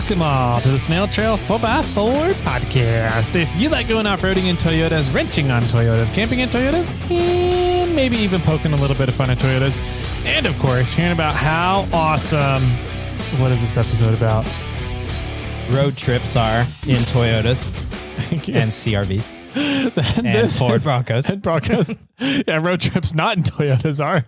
Welcome all to the Snail Trail 4x4 podcast. If you like going off-roading in Toyotas, wrenching on Toyotas, camping in Toyotas, and maybe even poking a little bit of fun at Toyotas, and of course, hearing about how awesome, what is this episode about? Road trips are in Toyotas and CRVs. And Ford Broncos. And Broncos. Yeah, road trips not in Toyotas are.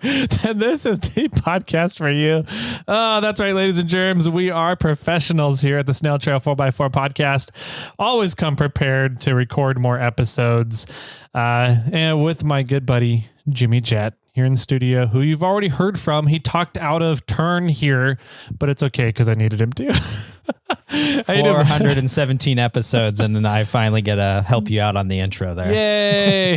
Then this is the podcast for you. Oh, that's right, ladies and germs. We are professionals here at the Snail Trail 4x4 podcast. Always come prepared to record more episodes. And with my good buddy, Jimmy Jett, here in the studio, who you've already heard from. He talked out of turn here, but it's okay because I needed him to. 417 episodes, and then I finally get to help you out on the intro there. Yay!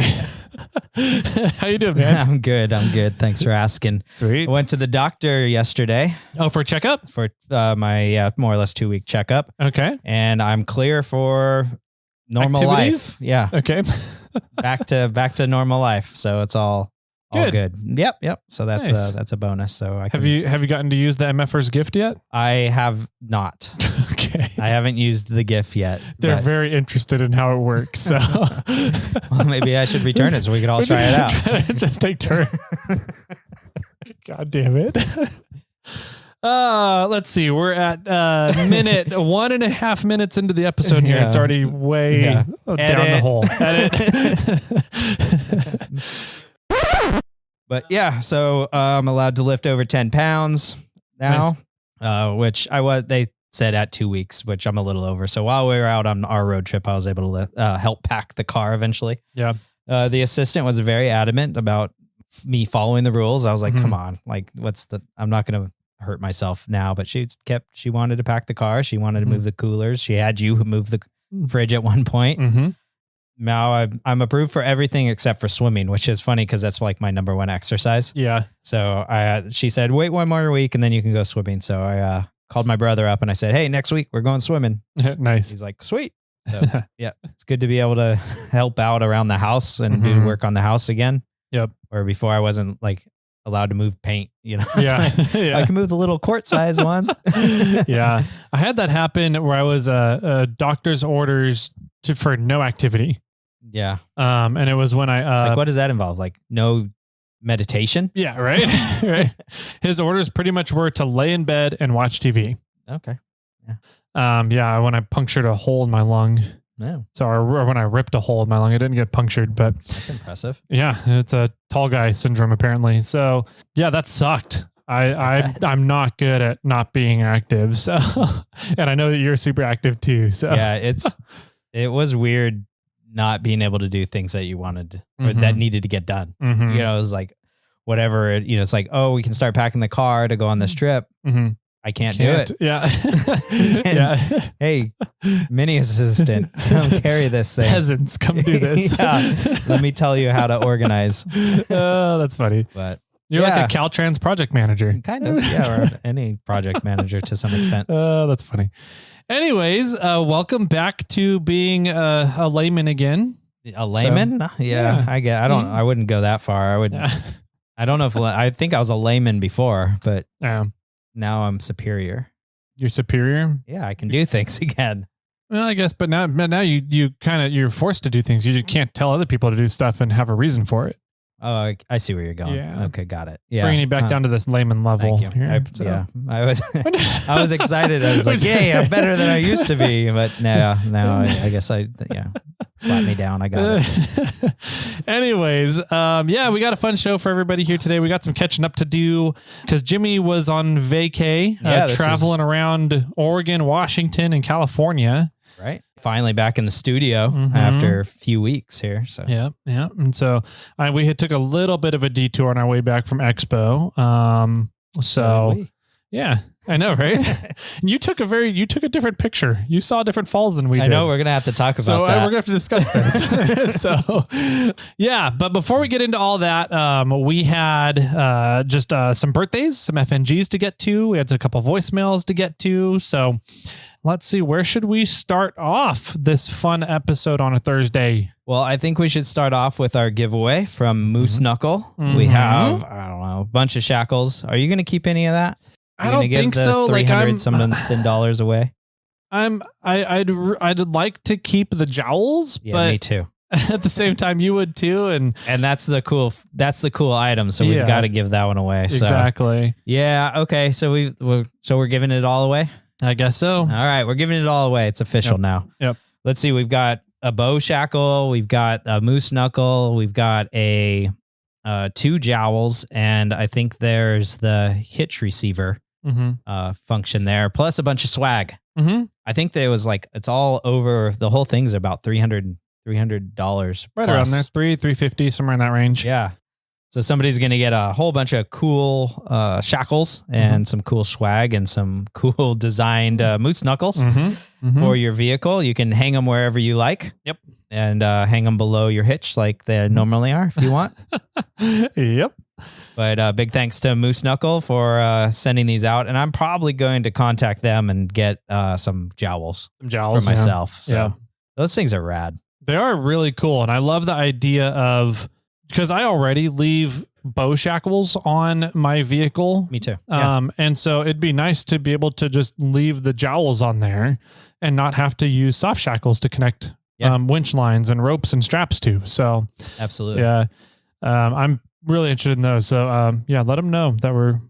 How you doing, man? I'm good. Thanks for asking. Sweet. I went to the doctor yesterday. Oh, for a checkup? For my more or less 2-week checkup. Okay. And I'm clear for normal Activities? life. Yeah. Okay. back to normal life. So it's all good. Yep. So that's Nice. That's a bonus. So Have you gotten to use the MFR's gift yet? I have not. Okay. I haven't used the GIF yet. They're very interested in how it works. So well, maybe I should return it so we could all try it out. Just take turns. God damn it. Let's see. We're at minute 1.5 minutes into the episode here. Yeah. It's already way down the hole. Edit. But yeah, so I'm allowed to lift over 10 pounds now, which they said at 2 weeks, which I'm a little over. So while we were out on our road trip, I was able to help pack the car eventually. Yeah. The assistant was very adamant about me following the rules. I was like, come on, like I'm not going to hurt myself now, but she wanted to pack the car. She wanted to move the coolers. She had you move the fridge at one point. Mm-hmm. Now I'm approved for everything except for swimming, which is funny because that's like my number one exercise. Yeah. So she said, wait 1 more week and then you can go swimming. So I called my brother up and I said, hey, next week we're going swimming. Nice. He's like, sweet. So yeah, it's good to be able to help out around the house and do work on the house again. Yep. Where before I wasn't like allowed to move paint, you know? Yeah. Like, I can move the little quart size ones. Yeah. I had that happen where I was doctor's orders for no activity. Yeah. And it was when it's like, what does that involve? Like no meditation? Yeah. Right. Right. His orders pretty much were to lay in bed and watch TV. Okay. Yeah. When I punctured a hole in my lung. No. So, or when I ripped a hole in my lung, it didn't get punctured, but that's impressive. Yeah. It's a tall guy syndrome apparently. So yeah, that sucked. I'm not good at not being active. So, and I know that you're super active too. So yeah, it was weird not being able to do things that you wanted or that needed to get done. Mm-hmm. You know, it was like whatever, it's like, oh, we can start packing the car to go on this trip. Mm-hmm. I can't do it. Yeah. Yeah. Hey, mini assistant, come carry this thing. Peasants, come do this. Yeah. Let me tell you how to organize. Oh, that's funny. But you're like a Caltrans project manager. Kind of. Yeah. Or any project manager to some extent. Oh, that's funny. Anyways, welcome back to being a layman again. A layman? So, yeah. I wouldn't go that far. I don't know I think I was a layman before, but now I'm superior. You're superior? Yeah, I can do things again. Well, I guess, but now you're forced to do things. You can't tell other people to do stuff and have a reason for it. Oh, I see where you're going. Yeah. Okay, got it. Yeah, bringing you back down to this layman level. Thank you. Here, Yeah, I was excited. I was like, "Yay, I'm better than I used to be." But now I guess slap me down. I got it. Anyways, we got a fun show for everybody here today. We got some catching up to do because Jimmy was on vacay, traveling around Oregon, Washington, and California. Right. Finally back in the studio after a few weeks here. So yeah. And so we took a little bit of a detour on our way back from Expo. Yeah, I know, right? And you took a different picture. You saw different falls than we did. I know. We're gonna have to talk about that. We're gonna have to discuss this. So, yeah. But before we get into all that, we had just some birthdays, some FNGs to get to. We had a couple voicemails to get to. So, let's see. Where should we start off this fun episode on a Thursday? Well, I think we should start off with our giveaway from Moose Knuckle. We have, I don't know, a bunch of shackles. Are you going to keep any of that? I don't think so. $300 something away. I'd like to keep the jowls, Yeah, but me too. at the same time you would too. And that's the cool item. So we've got to give that one away. So. Exactly. Yeah. Okay. So we're giving it all away. I guess so. All right. We're giving it all away. It's official now. Yep. Let's see. We've got a bow shackle. We've got a moose knuckle. We've got a 2 jowls. And I think there's the hitch receiver function there, plus a bunch of swag. Mm-hmm. I think there was like, it's all over. The whole thing's about $300 right plus. around there, $350, somewhere in that range. Yeah. So somebody's going to get a whole bunch of cool shackles and some cool swag and some cool designed moose knuckles for your vehicle. You can hang them wherever you like. Yep. And hang them below your hitch like they normally are if you want. Yep. But big thanks to Moose Knuckle for sending these out. And I'm probably going to contact them and get some jowls for myself. So those things are rad. They are really cool. And I love the idea of, because I already leave bow shackles on my vehicle. Me too. And so it'd be nice to be able to just leave the jowls on there and not have to use soft shackles to connect winch lines and ropes and straps to. So absolutely. Yeah. I'm really interested in those. So let them know that we're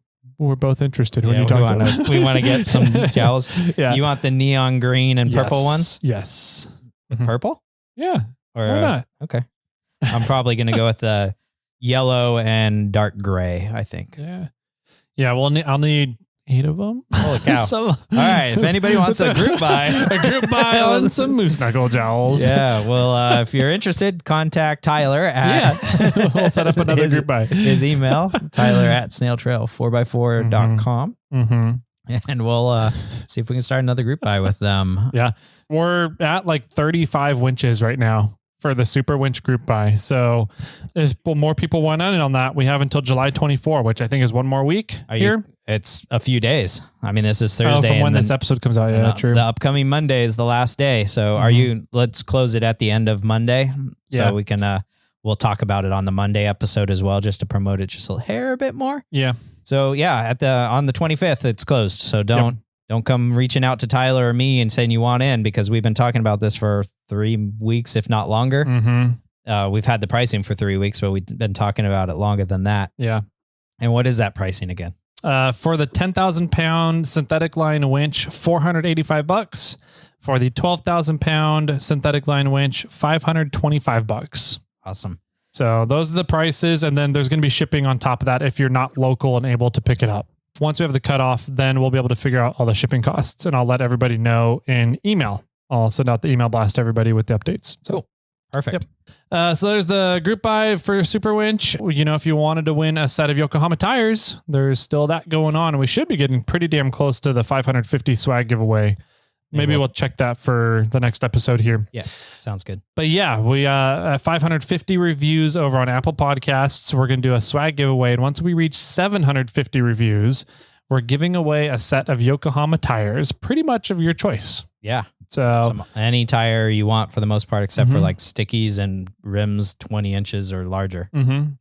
both interested when you talk about. We want to get some jowls. Yeah. You want the neon green and purple ones? Yes. With purple? Yeah. Or why not? Okay. I'm probably going to go with the yellow and dark gray, I think. Yeah. Yeah. Well, I'll need 8 of them. Holy cow. All right. If anybody wants a group buy. On some moose knuckle jowls. Yeah. Well, if you're interested, contact Tyler at... Yeah. We'll set up another group buy. His email, Tyler at snailtrail4x4.com. And we'll see if we can start another group buy with them. Yeah. We're at like 35 winches right now for the super winch group buy. So there's more people want in on that. We have until July 24, which I think is one more week here. It's a few days. I mean, this is Thursday. From when this episode comes out. Yeah, true. The upcoming Monday is the last day. So let's close it at the end of Monday. So we can, we'll talk about it on the Monday episode as well, just to promote it just a hair a bit more. Yeah. So on the 25th, it's closed. So don't come reaching out to Tyler or me and saying you want in, because we've been talking about this for 3 weeks, if not longer. We've had the pricing for 3 weeks, but we've been talking about it longer than that. Yeah. And what is that pricing again? For the 10,000 pound synthetic line winch, $485. For the 12,000 pound synthetic line winch, $525. Awesome. So those are the prices. And then there's going to be shipping on top of that if you're not local and able to pick it up. Once we have the cutoff, then we'll be able to figure out all the shipping costs, and I'll let everybody know in email. I'll send out the email blast to everybody with the updates. So cool. Perfect. Yep. So there's the group buy for Super Winch. You know, if you wanted to win a set of Yokohama tires, there's still that going on, and we should be getting pretty damn close to the 550 swag giveaway. Maybe we'll check that for the next episode here. Yeah, sounds good. But yeah, we 550 reviews over on Apple Podcasts. We're going to do a swag giveaway. And once we reach 750 reviews, we're giving away a set of Yokohama tires, pretty much of your choice. Yeah. So any tire you want for the most part, except for like stickies and rims 20 inches or larger.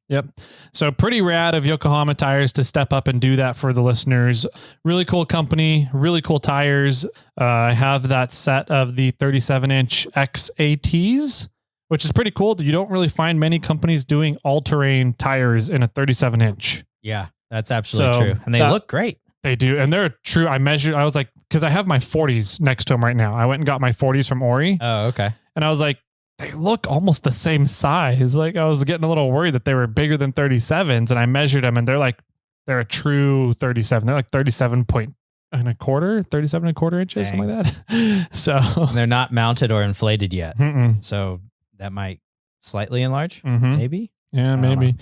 Yep. So pretty rad of Yokohama tires to step up and do that for the listeners. Really cool company, really cool tires. I have that set of the 37-inch XATs, which is pretty cool. You don't really find many companies doing all-terrain tires in a 37-inch. Yeah, that's absolutely true. And they look great. They do. And they're true. I was like, because I have my 40s next to them right now. I went and got my 40s from Ori. Oh, okay. And I was like, they look almost the same size. Like I was getting a little worried that they were bigger than 37s, and I measured them and they're a true 37. They're like 37 and a quarter inches, Dang. Something like that. So and they're not mounted or inflated yet. So that might slightly enlarge, maybe. Yeah, maybe.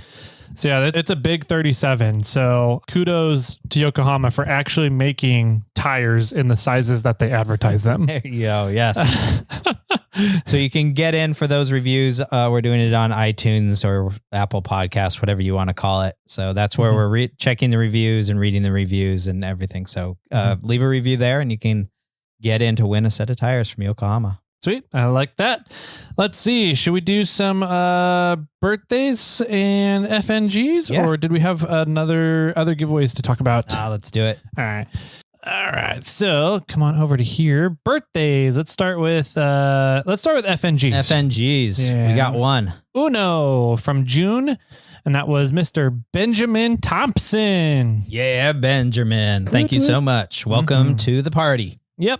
So yeah, it's a big 37. So kudos to Yokohama for actually making tires in the sizes that they advertise them. There you go. Yes. So you can get in for those reviews. We're doing it on iTunes or Apple Podcasts, whatever you want to call it. So that's where we're checking the reviews and reading the reviews and everything. So leave a review there and you can get in to win a set of tires from Yokohama. Sweet. I like that. Let's see. Should we do some birthdays and FNGs, or did we have other giveaways to talk about? Let's do it. All right. All right. So come on over to here. Birthdays. Let's start with FNGs. FNGs. Yeah. We got one. Uno from June. And that was Mr. Benjamin Thompson. Yeah, Benjamin. Thank you so much. Welcome to the party. Yep.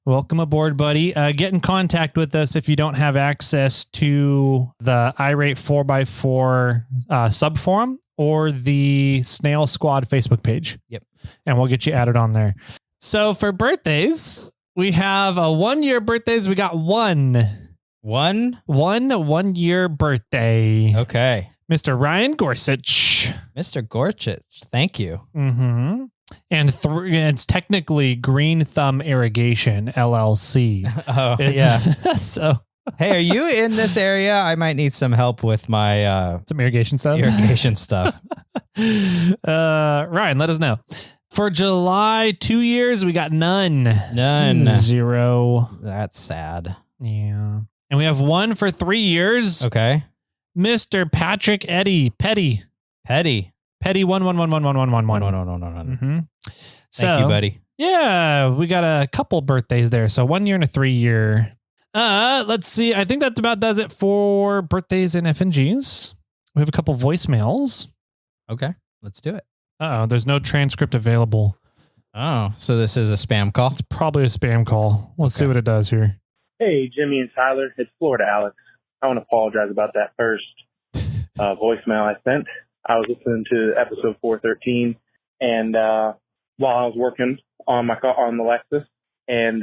Welcome aboard, buddy. Get in contact with us if you don't have access to the iRate 4x4 subforum or the Snail Squad Facebook page. Yep. And we'll get you added on there. So for birthdays, we have a 1 year birthdays. We got one 1 year birthday. Okay. Mr. Ryan Gorsuch. Mr. Gorsuch. Thank you. Mm-hmm. And it's technically Green Thumb Irrigation LLC. Oh, yeah. So, hey, are you in this area? I might need some help with my some irrigation stuff. Ryan, let us know. For July, 2 years, we got none. 0. That's sad. Yeah. And we have one for 3 years. Okay. Mr. Patrick Petty 111111111. Thank you, buddy. Yeah, we got a couple birthdays there. So 1 year and a 3 year. Let's see. I think that about does it for birthdays and FNGs. We have a couple voicemails. Okay, let's do it. Uh-oh, there's no transcript available. Oh, so this is a spam call? It's probably a spam call. Let's see what it does here. Hey, Jimmy and Tyler. It's Florida Alex. I want to apologize about that first voicemail I sent. I was listening to episode 413, and while I was working on the Lexus, and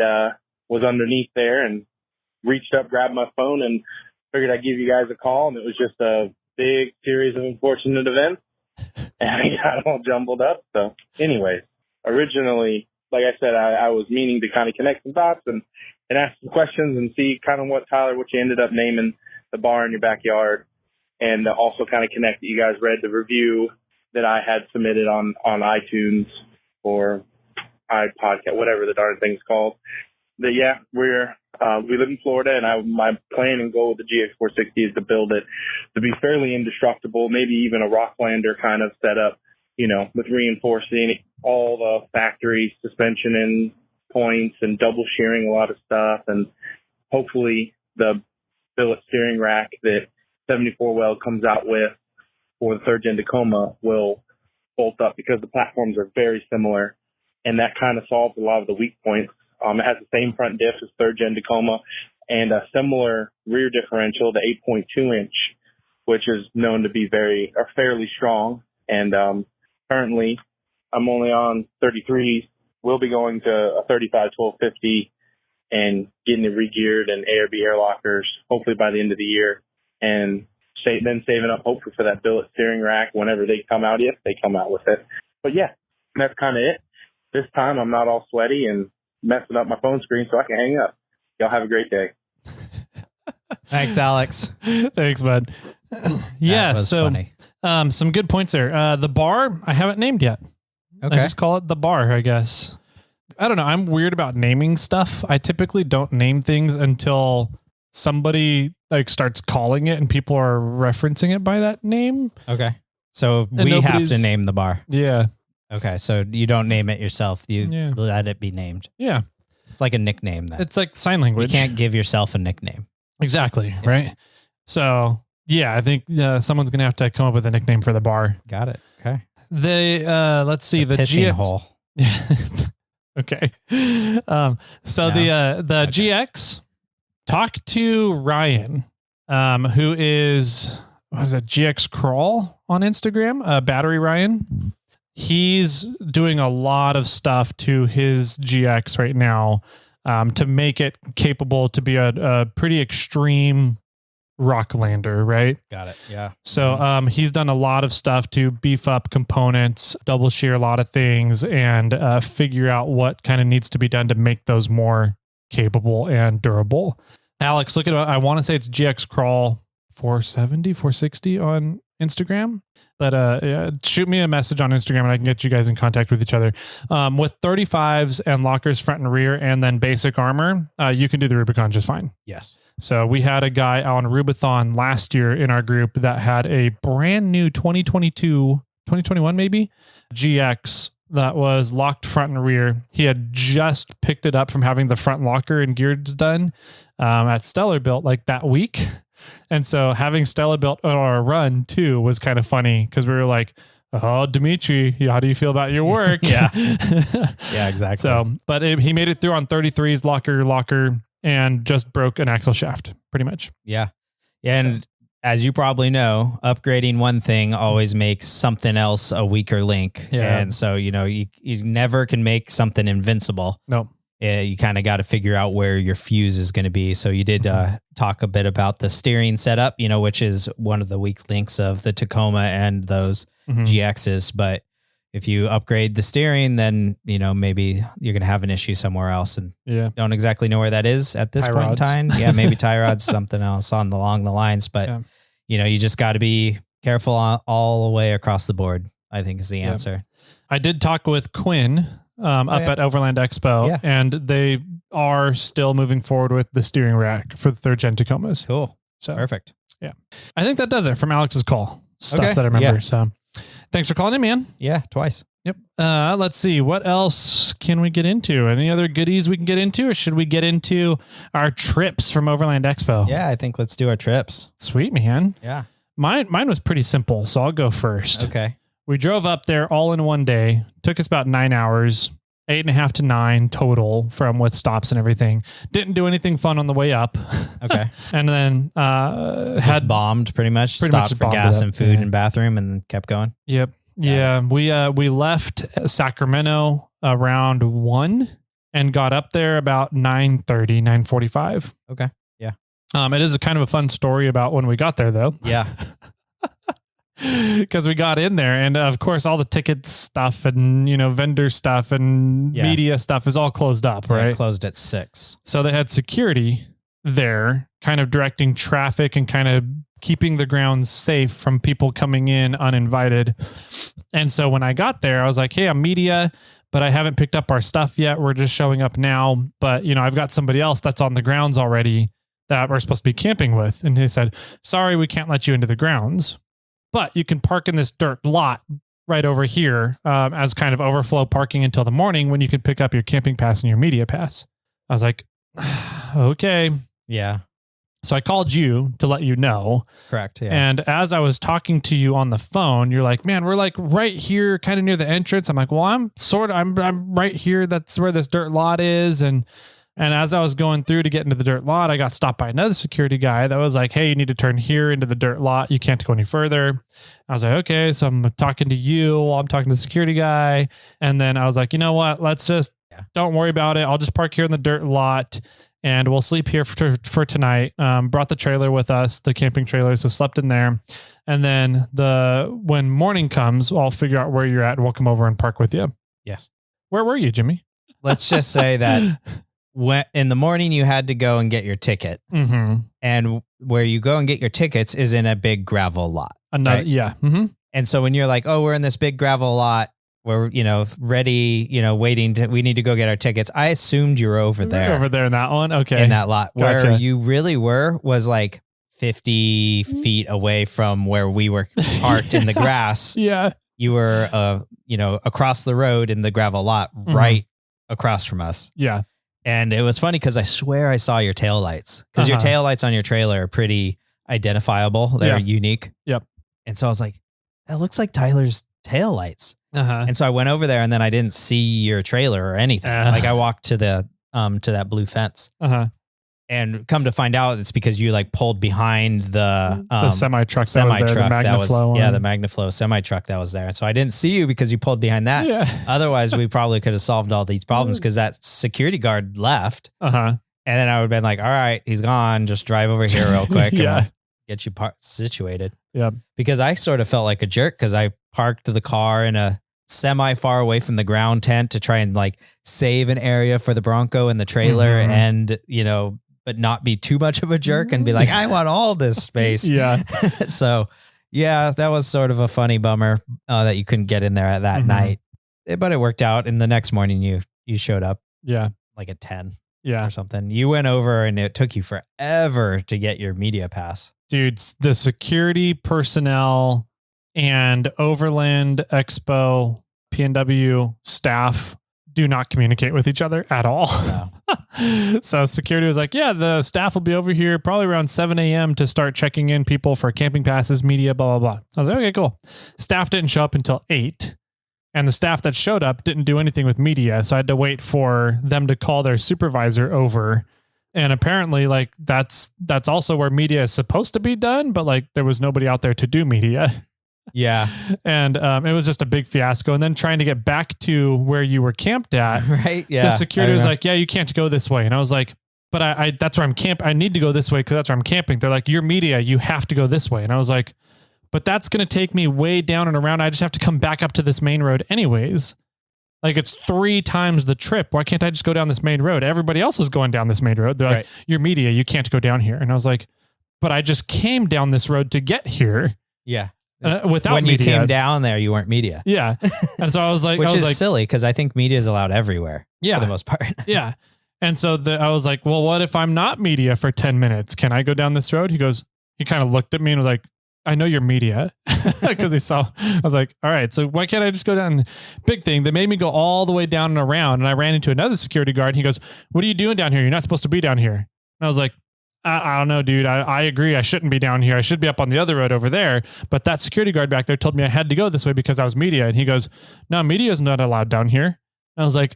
was underneath there, and reached up, grabbed my phone, and figured I'd give you guys a call, and it was just a big series of unfortunate events, and I got all jumbled up. So, anyways, originally, like I said, I was meaning to kind of connect some dots and ask some questions and see kind of what you ended up naming the bar in your backyard. And also kind of connect that you guys read the review that I had submitted on iTunes or iPodcast, whatever the darn thing's called. But yeah, we live in Florida, and my plan and goal with the GX460 is to build it to be fairly indestructible, maybe even a Rocklander kind of setup, with reinforcing all the factory suspension and points and double shearing a lot of stuff, and hopefully the billet steering rack that 74 Weld comes out with for the third gen Tacoma will bolt up, because the platforms are very similar, and that kind of solves a lot of the weak points. It has the same front diff as third gen Tacoma and a similar rear differential, the 8.2 inch, which is known to be fairly strong. And currently I'm only on 33s. We'll be going to a 35 1250 and getting it regeared and ARB air lockers hopefully by the end of the year. And then saving up hopefully for that billet steering rack whenever they come out, if they come out with it. But yeah, that's kind of it. This time I'm not all sweaty and messing up my phone screen so I can hang up. Y'all have a great day. Thanks, Alex. Thanks, bud. Yeah, so funny. Some good points there. The bar, I haven't named yet. Okay. I just call it the bar, I guess. I don't know. I'm weird about naming stuff. I typically don't name things until somebody starts calling it and people are referencing it by that name. Okay. So we have to name the bar. Yeah. Okay. So you don't name it yourself. You let it be named. Yeah. It's like a nickname then. It's like sign language. You can't give yourself a nickname. Exactly. Yeah. Right. So yeah, I think someone's going to have to come up with a nickname for the bar. Got it. Okay. Let's see, the pissing hole. Okay. So the GX, talk to Ryan, who is, GX Crawl on Instagram, Battery Ryan. He's doing a lot of stuff to his GX right now to make it capable to be a pretty extreme Rocklander, right? Got it. Yeah. So he's done a lot of stuff to beef up components, double shear a lot of things, and figure out what kind of needs to be done to make those more capable and durable. Alex, look at it. I want to say it's GX Crawl 470, 460 on Instagram. But shoot me a message on Instagram and I can get you guys in contact with each other. With 35s and lockers front and rear and then basic armor, you can do the Rubicon just fine. Yes. So we had a guy on Rubathon last year in our group that had a brand new 2021 maybe GX that was locked front and rear. He had just picked it up from having the front locker and gears done at Stellar Built like that week. And so having Stella built on our run too was kind of funny because we were like, oh, Dimitri, how do you feel about your work? Yeah. Yeah, exactly. So, but he made it through on 33s locker, and just broke an axle shaft pretty much. Yeah. And as you probably know, upgrading one thing always makes something else a weaker link. Yeah. And so, you never can make something invincible. No. You kind of got to figure out where your fuse is going to be. So you did talk a bit about the steering setup, which is one of the weak links of the Tacoma and those GXs. But if you upgrade the steering, then, maybe you're going to have an issue somewhere else, and don't exactly know where that is at this point in time. Yeah. Maybe tie rods, something else along the lines, but you just got to be careful all the way across the board, I think is the answer. I did talk with Quinn at Overland Expo, and they are still moving forward with the steering rack for the 3rd gen Tacomas. Cool. So perfect. Yeah. I think that does it from Alex's call stuff that I remember. So thanks for calling in, man. Yeah. Twice. Yep. Let's see. What else can we get into? Any other goodies we can get into, or should we get into our trips from Overland Expo? Yeah. I think let's do our trips. Sweet, man. Yeah. Mine was pretty simple, so I'll go first. Okay. We drove up there all in one day. Took us about 9 hours, 8.5 to 9 total with stops and everything. Didn't do anything fun on the way up. Okay. And then had bombed pretty much. Stopped for gas and food and bathroom and kept going. Yep. Yeah. We left Sacramento around 1 and got up there about 9:30, 9:45. Okay. Yeah. It is a kind of a fun story about when we got there though. Yeah. Because we got in there, and of course all the ticket stuff and vendor stuff and media stuff is all closed up, right? It closed at 6. So they had security there kind of directing traffic and kind of keeping the grounds safe from people coming in uninvited. And so when I got there, I was like, hey, I'm media, but I haven't picked up our stuff yet. We're just showing up now, but I've got somebody else that's on the grounds already that we're supposed to be camping with. And he said, sorry, we can't let you into the grounds, but you can park in this dirt lot right over here as kind of overflow parking until the morning when you can pick up your camping pass and your media pass. I was like, okay. Yeah. So I called you to let you know. Correct. Yeah. And as I was talking to you on the phone, you're like, man, we're like right here, kind of near the entrance. I'm like, well, I'm right here. That's where this dirt lot is. And as I was going through to get into the dirt lot, I got stopped by another security guy that was like, hey, you need to turn here into the dirt lot. You can't go any further. I was like, okay. So I'm talking to you while I'm talking to the security guy. And then I was like, you know what? Let's just don't worry about it. I'll just park here in the dirt lot and we'll sleep here for tonight. Brought the trailer with us, the camping trailer. So slept in there. And then when morning comes, I'll figure out where you're at and we'll come over and park with you. Yes. Where were you, Jimmy? Let's just say that in the morning you had to go and get your ticket, and where you go and get your tickets is in a big gravel lot. Right? Yeah. Mm-hmm. And so when you're like, oh, we're in this big gravel lot, we're, ready, waiting we need to go get our tickets. I assumed you were over there. Over there in that one. Okay. In that lot. Gotcha. Where you really were was like 50 feet away from where we were parked in the grass. Yeah. You were, across the road in the gravel lot, right across from us. Yeah. And it was funny because I swear I saw your taillights, because your taillights on your trailer are pretty identifiable. They're unique. Yep. And so I was like, that looks like Tyler's taillights. And so I went over there and then I didn't see your trailer or anything. Like I walked to that blue fence. And come to find out, it's because you like pulled behind the semi truck. The MagnaFlow semi truck that was there. And so I didn't see you because you pulled behind that. Yeah. Otherwise, we probably could have solved all these problems because that security guard left. And then I would have been like, all right, he's gone. Just drive over here real quick. And we'll get you situated. Yeah. Because I sort of felt like a jerk because I parked the car in a semi far away from the ground tent to try and like save an area for the Bronco and the trailer and, but not be too much of a jerk and be like, I want all this space. Yeah. So yeah, that was sort of a funny bummer that you couldn't get in there at that night, but it worked out. And the next morning you showed up. Yeah. Like at 10 or something. You went over and it took you forever to get your media pass. Dude, the security personnel and Overland Expo PNW staff do not communicate with each other at all. No. So security was like, yeah, the staff will be over here probably around 7 a.m. to start checking in people for camping passes, media, blah, blah, blah. I was like, okay, cool. Staff didn't show up until 8. And the staff that showed up didn't do anything with media. So I had to wait for them to call their supervisor over. And apparently like that's also where media is supposed to be done. But like there was nobody out there to do media. Yeah. And it was just a big fiasco. And then trying to get back to where you were camped at, Right. Yeah. the security was like, yeah, you can't go this way. And I was like, but I that's where I'm camping. I need to go this way because that's where I'm camping. They're like, you're media, you have to go this way. And I was like, but that's going to take me way down and around. I just have to come back up to this main road anyways. Like it's 3 times the trip. Why can't I just go down this main road? Everybody else is going down this main road. They're like, you're media, you can't go down here. And I was like, but I just came down this road to get here. Yeah. Without when media. You came down there, you weren't media. Yeah. And so I was like, which is silly because I think media is allowed everywhere. Yeah. For the most part. Yeah. And so I was like, well, what if I'm not media for 10 minutes? Can I go down this road? He kind of looked at me and was like, I know you're media because he saw, I was like, all right, so why can't I just go down? Big thing. They made me go all the way down and around. And I ran into another security guard. And he goes, what are you doing down here? You're not supposed to be down here. And I was like, I don't know, dude. I agree. I shouldn't be down here. I should be up on the other road over there. But that security guard back there told me I had to go this way because I was media. And he goes, no, media is not allowed down here. And I was like,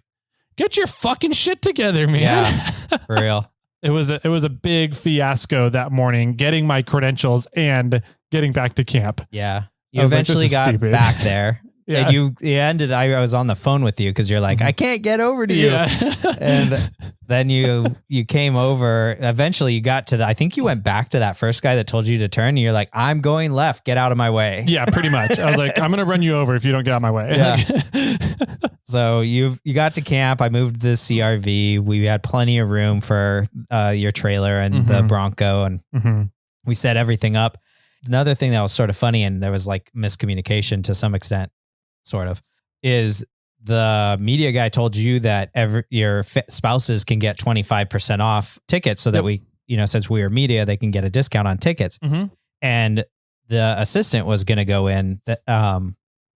get your fucking shit together, man. Yeah, for real. It was a big fiasco that morning, getting my credentials and getting back to camp. Yeah. You eventually got back there. Yeah. And you ended, I was on the phone with you because you're like, I can't get over to you. Yeah. And then you came over. Eventually you got to I think you went back to that first guy that told you to turn. And you're like, I'm going left. Get out of my way. Yeah, pretty much. I was like, I'm going to run you over if you don't get out of my way. Yeah. So you got to camp. I moved the CRV. We had plenty of room for your trailer and the Bronco. And we set everything up. Another thing that was sort of funny, and there was like miscommunication to some extent, sort of, is the media guy told you that your spouses can get 25% off tickets so that we, since we are media, they can get a discount on tickets. And the assistant was going to go in,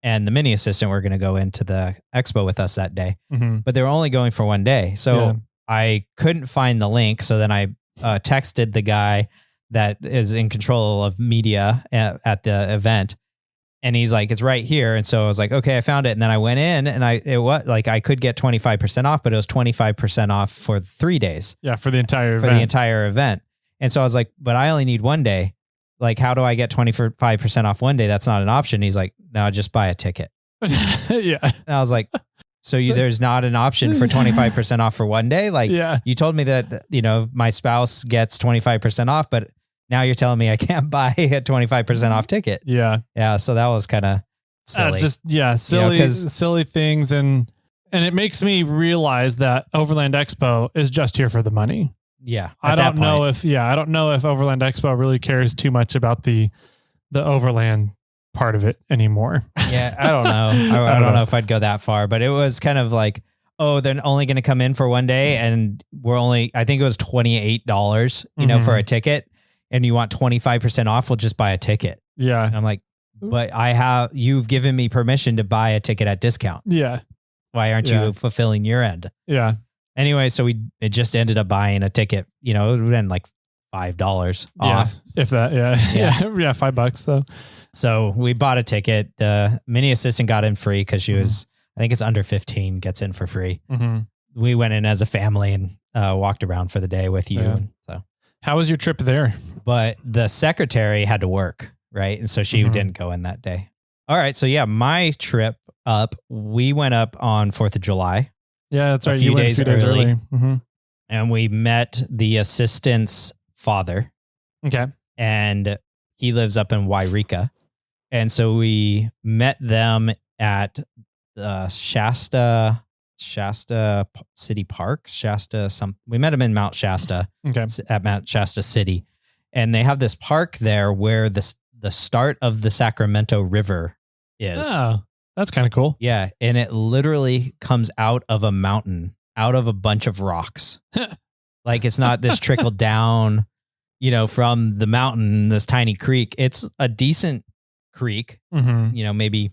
and the mini assistant were going to go into the expo with us that day, but they were only going for one day. So I couldn't find the link. So then I texted the guy that is in control of media at the event. And he's like, it's right here. And so I was like, okay, I found it. And then I went in and I could get 25% off, but it was 25% off for 3 days. Yeah. For the entire event. And so I was like, but I only need 1 day. Like, how do I get 25% off 1 day? That's not an option. He's like, no, just buy a ticket. Yeah. And I was like, so there's not an option for 25% off for 1 day? Like, you told me that, my spouse gets 25% off, but now you're telling me I can't buy a 25% off ticket. Yeah. Yeah. So that was kind of silly. Silly things. And it makes me realize that Overland Expo is just here for the money. Yeah. I don't know if Overland Expo really cares too much about the overland part of it anymore. Yeah. I don't know. I don't know if I'd go that far, but it was kind of like, oh, they're only going to come in for 1 day. And I think it was $28, for a ticket. And you want 25% off, we'll just buy a ticket. Yeah. And I'm like, but you've given me permission to buy a ticket at discount. Yeah. Why aren't you fulfilling your end? Yeah. Anyway, so it just ended up buying a ticket, it would have been like $5 off. If that, yeah. Yeah. $5. So we bought a ticket. The mini assistant got in free because she was, I think it's under 15, gets in for free. We went in as a family and walked around for the day with you. Yeah. And so. How was your trip there? But the secretary had to work, right? And so she didn't go in that day. All right. So yeah, my trip up, we went up on 4th of July. Yeah, that's right. A few days early. And we met the assistant's father. Okay. And he lives up in Wairika. And so we met them at Shasta City Park, we met him in Mount Shasta, at Mount Shasta City. And they have this park there where the start of the Sacramento River is. Oh, that's kind of cool. Yeah. And it literally comes out of a mountain, out of a bunch of rocks. Like it's not this trickle down, from the mountain, this tiny creek. It's a decent creek, maybe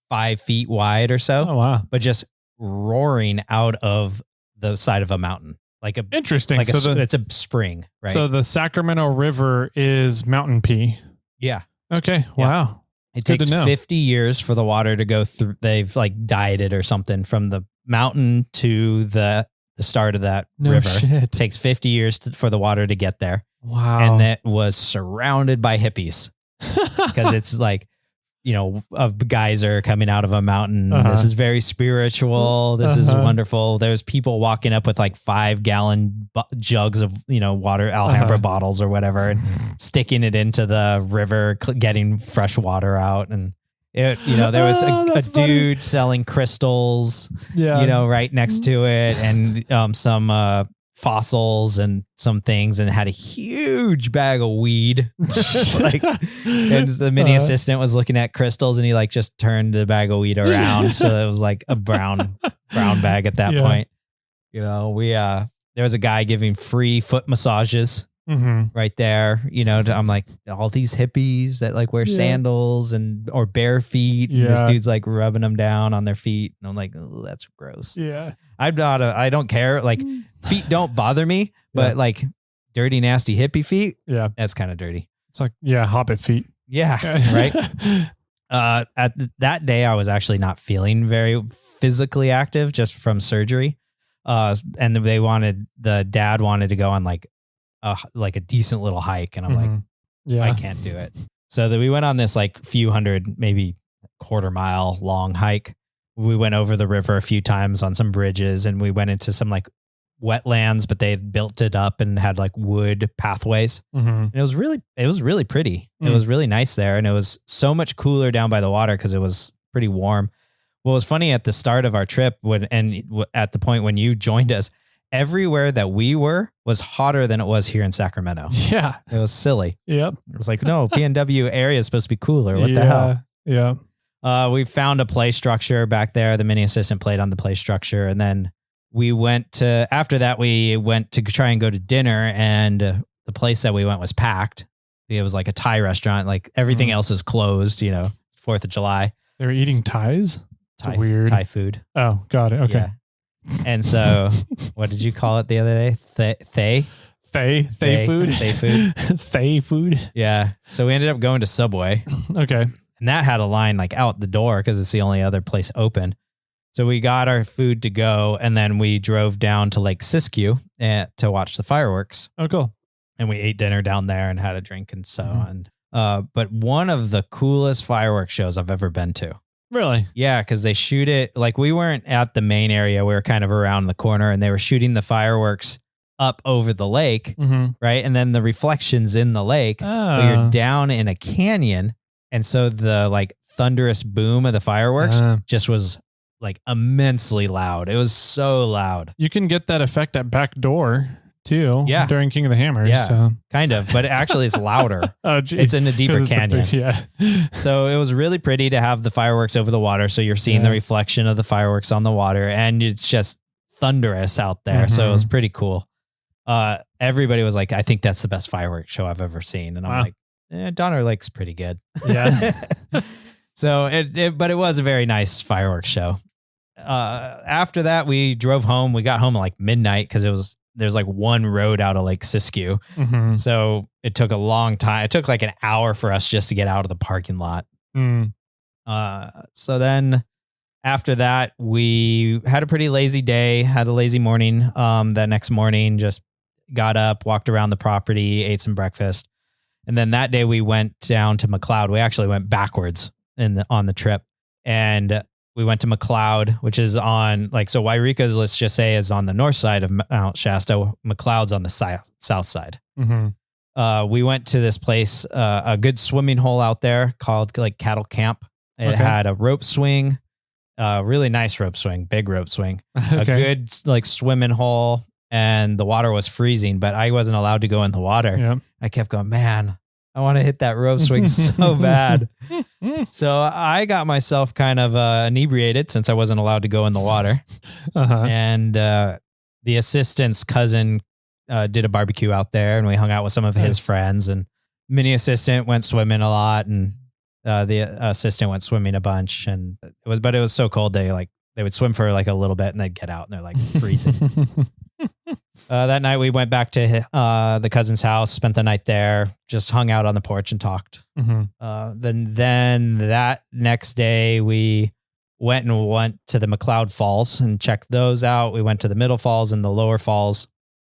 5 feet wide or so. Oh, wow. But just roaring out of the side of a mountain. Interesting. Like it's a spring, right? So the Sacramento River is mountain pee. Yeah. Okay. Wow. It takes 50 years for the water to go through. They've like dyed it or something from the mountain to the start of that river. Shit. It takes 50 years for the water to get there. Wow. And that was surrounded by hippies because it's like, a geyser coming out of a mountain. This is very spiritual. This is wonderful. There's people walking up with like 5-gallon jugs of, water, Alhambra bottles or whatever, and sticking it into the river, getting fresh water out. And there was a dude selling crystals, right next to it, and some fossils and some things, and had a huge bag of weed. And the mini assistant was looking at crystals, and he like just turned the bag of weed around. So it was like a brown bag at that point. There was a guy giving free foot massages right there. I'm like, all these hippies that like wear sandals or bare feet. And this dude's like rubbing them down on their feet. And I'm like, oh, that's gross. Yeah. I don't care. Like feet don't bother me, but like dirty, nasty hippie feet. Yeah. That's kind of dirty. It's like, hobbit feet. Yeah. Right. At that day, I was actually not feeling very physically active just from surgery. And the dad wanted to go on like a decent little hike. And I'm like, I can't do it. So we went on this like few hundred, maybe quarter-mile long hike. We went over the river a few times on some bridges, and we went into some like wetlands, but they had built it up and had like wood pathways. And it was really pretty. It was really nice there. And it was so much cooler down by the water because it was pretty warm. What was funny at the start of our trip at the point when you joined us, everywhere that we were was hotter than it was here in Sacramento. Yeah. It was silly. Yep. It was like, no, PNW area is supposed to be cooler. What the hell? Yeah. We found a play structure back there. The mini assistant played on the play structure. And then after that, we went to try and go to dinner, and the place that we went was packed. It was like a Thai restaurant. Like everything else is closed, 4th of July. They were eating Thais? Weird. Thai food. Oh, got it. Okay. Yeah. And so what did you call it the other day? Thay food. Thay food. Thay food. Yeah. So we ended up going to Subway. Okay. And that had a line like out the door because it's the only other place open. So we got our food to go, and then we drove down to Lake Siskiyou to watch the fireworks. Oh, cool. And we ate dinner down there and had a drink and so on. But one of the coolest fireworks shows I've ever been to. Really? Yeah, because they shoot it, like we weren't at the main area. We were kind of around the corner, and they were shooting the fireworks up over the lake, right? And then the reflections in the lake, but you're down in a canyon. And so the like thunderous boom of the fireworks just was like immensely loud. It was so loud. You can get that effect at Backdoor too. Yeah. During King of the Hammers. Yeah. So. Kind of, but actually it's louder. Oh, geez. It's in a deeper canyon. Yeah. So it was really pretty to have the fireworks over the water. So you're seeing the reflection of the fireworks on the water, and it's just thunderous out there. So it was pretty cool. Everybody was like, I think that's the best fireworks show I've ever seen. And I'm like, Donner Lake's pretty good. Yeah. So but it was a very nice fireworks show. After that, we drove home. We got home at like midnight because there's like one road out of Lake Siskiyou. So it took a long time. It took like an hour for us just to get out of the parking lot. So then after that, we had a pretty lazy day, had a lazy morning. That next morning, just got up, walked around the property, ate some breakfast. And then that day we went down to McLeod. We actually went backwards on the trip, and we went to McLeod, which is on so Wairika's, let's just say, is on the north side of Mount Shasta. McLeod's on the south side. We went to this place, a good swimming hole out there called like Cattle Camp. It had a rope swing, really nice rope swing, big rope swing, a good like swimming hole, and the water was freezing, but I wasn't allowed to go in the water. Yep. I kept going, man, I want to hit that rope swing so bad. So I got myself kind of inebriated since I wasn't allowed to go in the water. And the assistant's cousin did a barbecue out there, and we hung out with some of his friends, and mini assistant went swimming a lot, and The assistant went swimming a bunch, and it was so cold. They would swim for like a little bit and they'd get out and they're like freezing. That night we went back to the cousin's house, spent the night there, just hung out on the porch and talked. Then that next day we went to the McLeod Falls and checked those out. We went to the Middle Falls and the Lower Falls.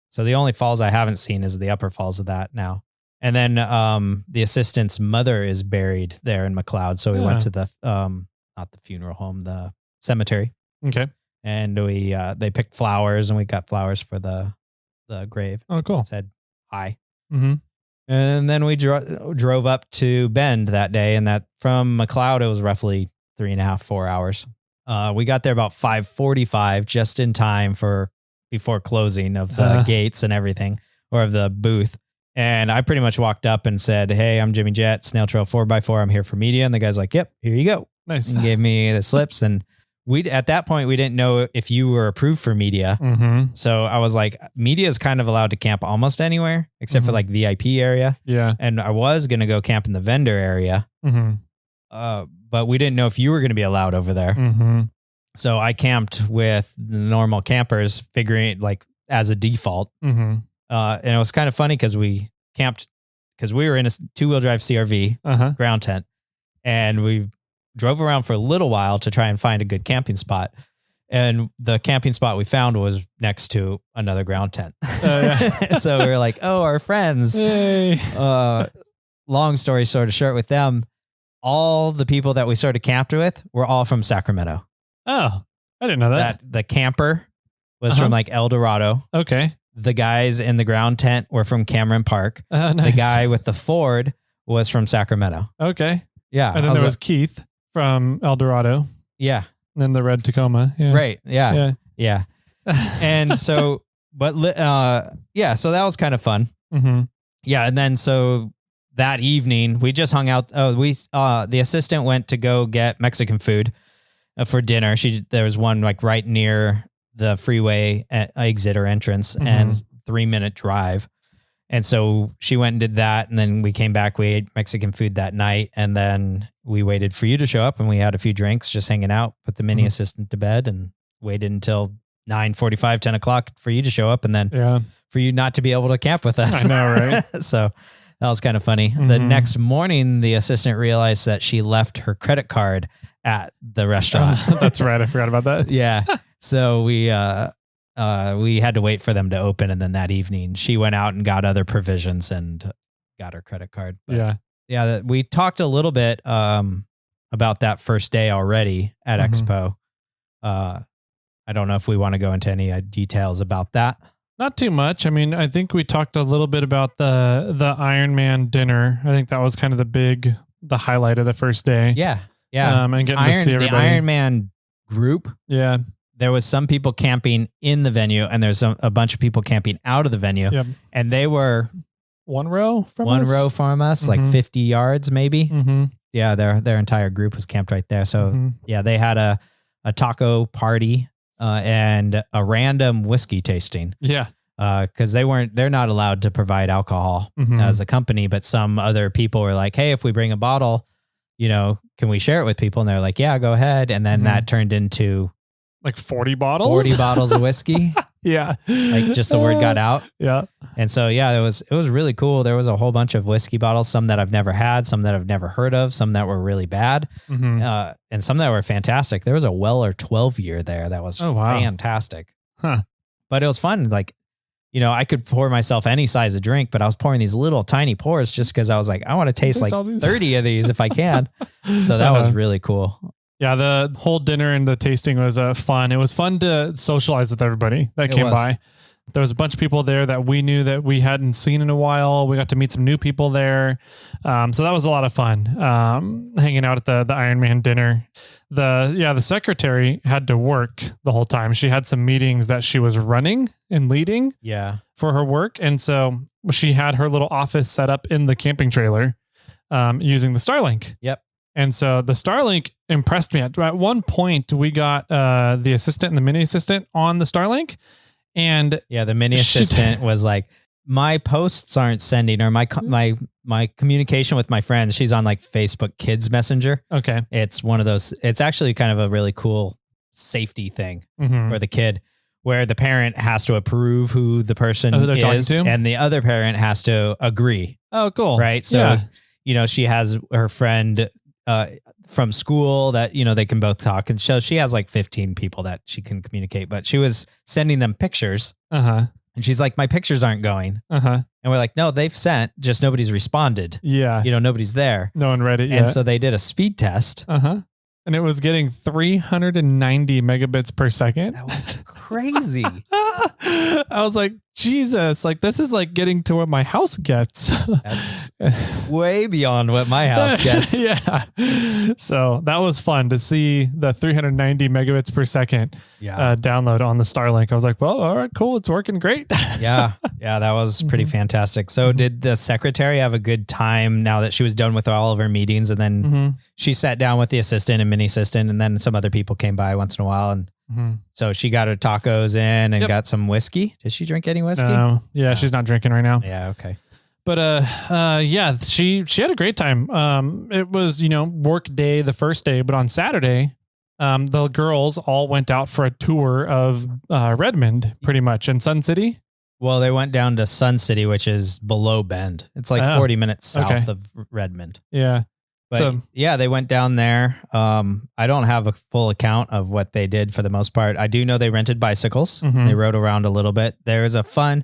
So the only falls I haven't seen is the upper falls of that now. And then the assistant's mother is buried there in McLeod. So we went to the not the funeral home, the cemetery. Okay. And they picked flowers and we got flowers for the grave. Oh, cool. Said hi. Mm-hmm. And then we drove up to Bend that day, and that from McLeod it was roughly 3.5, 4 hours. We got there about 5:45, just in time before closing of the gates and everything, or of the booth. And I pretty much walked up and said, "Hey, I'm Jimmy Jett, Snail Trail 4x4. I'm here for media." And the guy's like, "Yep, here you go." Nice. And gave me the slips. And at that point, we didn't know if you were approved for media. Mm-hmm. So I was like, media is kind of allowed to camp almost anywhere except for like VIP area. Yeah. And I was going to go camp in the vendor area. Mm-hmm. But we didn't know if you were going to be allowed over there. Mm-hmm. So I camped with the normal campers, figuring like as a default. Mm-hmm. And it was kind of funny because we camped because we were in a 2-wheel drive CRV ground tent, and we drove around for a little while to try and find a good camping spot. And the camping spot we found was next to another ground tent. So we were like, oh, our friends. Hey. Long story sort of short with them. All the people that we sort of camped with were all from Sacramento. Oh, I didn't know that. The camper was from like El Dorado. Okay. The guys in the ground tent were from Cameron Park. Nice. The guy with the Ford was from Sacramento. Okay. Yeah. And then there was Keith from El Dorado. Yeah. And then the red Tacoma. Yeah. Right. Yeah. Yeah. And so, so that was kind of fun. Mm-hmm. Yeah. And then so that evening we just hung out. The assistant went to go get Mexican food for dinner. There was one like right near the freeway exit or entrance, and 3-minute drive. And so she went and did that. And then we came back, we ate Mexican food that night. And then we waited for you to show up, and we had a few drinks just hanging out, put the mini assistant to bed, and waited until 9:45, 10 o'clock for you to show up. And then for you not to be able to camp with us. I know, right? So that was kind of funny. The next morning, the assistant realized that she left her credit card at the restaurant. That's right. I forgot about that. Yeah. So we had to wait for them to open. And then that evening she went out and got other provisions and got her credit card. But yeah. We talked a little bit about that first day already at Expo. I don't know if we want to go into any details about that. Not too much. I mean, I think we talked a little bit about the Ironman dinner. I think that was kind of the highlight of the first day. Yeah. Yeah. And getting to see everybody. The Ironman group. Yeah. There was some people camping in the venue, and there's a bunch of people camping out of the venue. Yep. And they were one row from us, like 50 yards maybe. Mm-hmm. Yeah, their entire group was camped right there. So yeah, they had a taco party and a random whiskey tasting. Yeah. Because they're not allowed to provide alcohol as a company, but some other people were like, hey, if we bring a bottle, can we share it with people? And they're like, yeah, go ahead. And then that turned into like 40 bottles? 40 bottles of whiskey. Yeah. Like just the word got out. Yeah. And so, yeah, it was really cool. There was a whole bunch of whiskey bottles, some that I've never had, some that I've never heard of, some that were really bad, and some that were fantastic. There was a Weller 12-year there that was fantastic. Huh. But it was fun. Like, I could pour myself any size of drink, but I was pouring these little tiny pours just because I was like, I want to taste like 30 of these if I can. So that was really cool. Yeah, the whole dinner and the tasting was fun. It was fun to socialize with everybody that came by. There was a bunch of people there that we knew that we hadn't seen in a while. We got to meet some new people there. So that was a lot of fun, hanging out at the Ironman dinner. The secretary had to work the whole time. She had some meetings that she was running and leading for her work. And so she had her little office set up in the camping trailer using the Starlink. Yep. And so the Starlink impressed me. At one point, we got the assistant and the mini assistant on the Starlink. And the mini assistant was like, my posts aren't sending, or my my communication with my friends, she's on like Facebook Kids Messenger. Okay. It's one of those, it's actually kind of a really cool safety thing Mm-hmm. for the kid, where the parent has to approve who the person Who they're talking is, to? and the other parent has to agree. Oh, cool. Right. So, Yeah. you know, she has her friend from school that, you know, they can both talk. And so she has like 15 people that she can communicate, but she was sending them pictures. Uh-huh. And she's like, my pictures aren't going. Uh-huh. And we're like, no, they've sent, just nobody's responded. Yeah. You know, nobody's there. No one read it yet. And so they did a speed test. Uh-huh. And it was getting 390 megabits per second. That was crazy. I was like, Jesus, like this is like getting to what my house gets. That's way beyond what my house gets. Yeah. So that was fun to see the 390 megabits per second Yeah. download on the Starlink. I was like, well, all right, cool. It's working great. Yeah. Yeah. That was pretty fantastic. So did the secretary have a good time now that she was done with all of her meetings? And then Mm-hmm. she sat down with the assistant and mini assistant, and then some other people came by once in a while. And Mm-hmm. so she got her tacos in and Yep. got some whiskey. Did she drink any whiskey? Yeah, she's not drinking right now. Yeah. Okay. But yeah, she had a great time. It was, you know, work day the first day, but on Saturday, the girls all went out for a tour of Redmond, pretty much, and Sun City. Well, they went down to Sun City, which is below Bend. It's like 40 minutes south okay. of Redmond. Yeah. But So- yeah, they went down there. I don't have a full account of what they did for the most part. I do know they rented bicycles. Mhm. They rode around a little bit. There is a fun.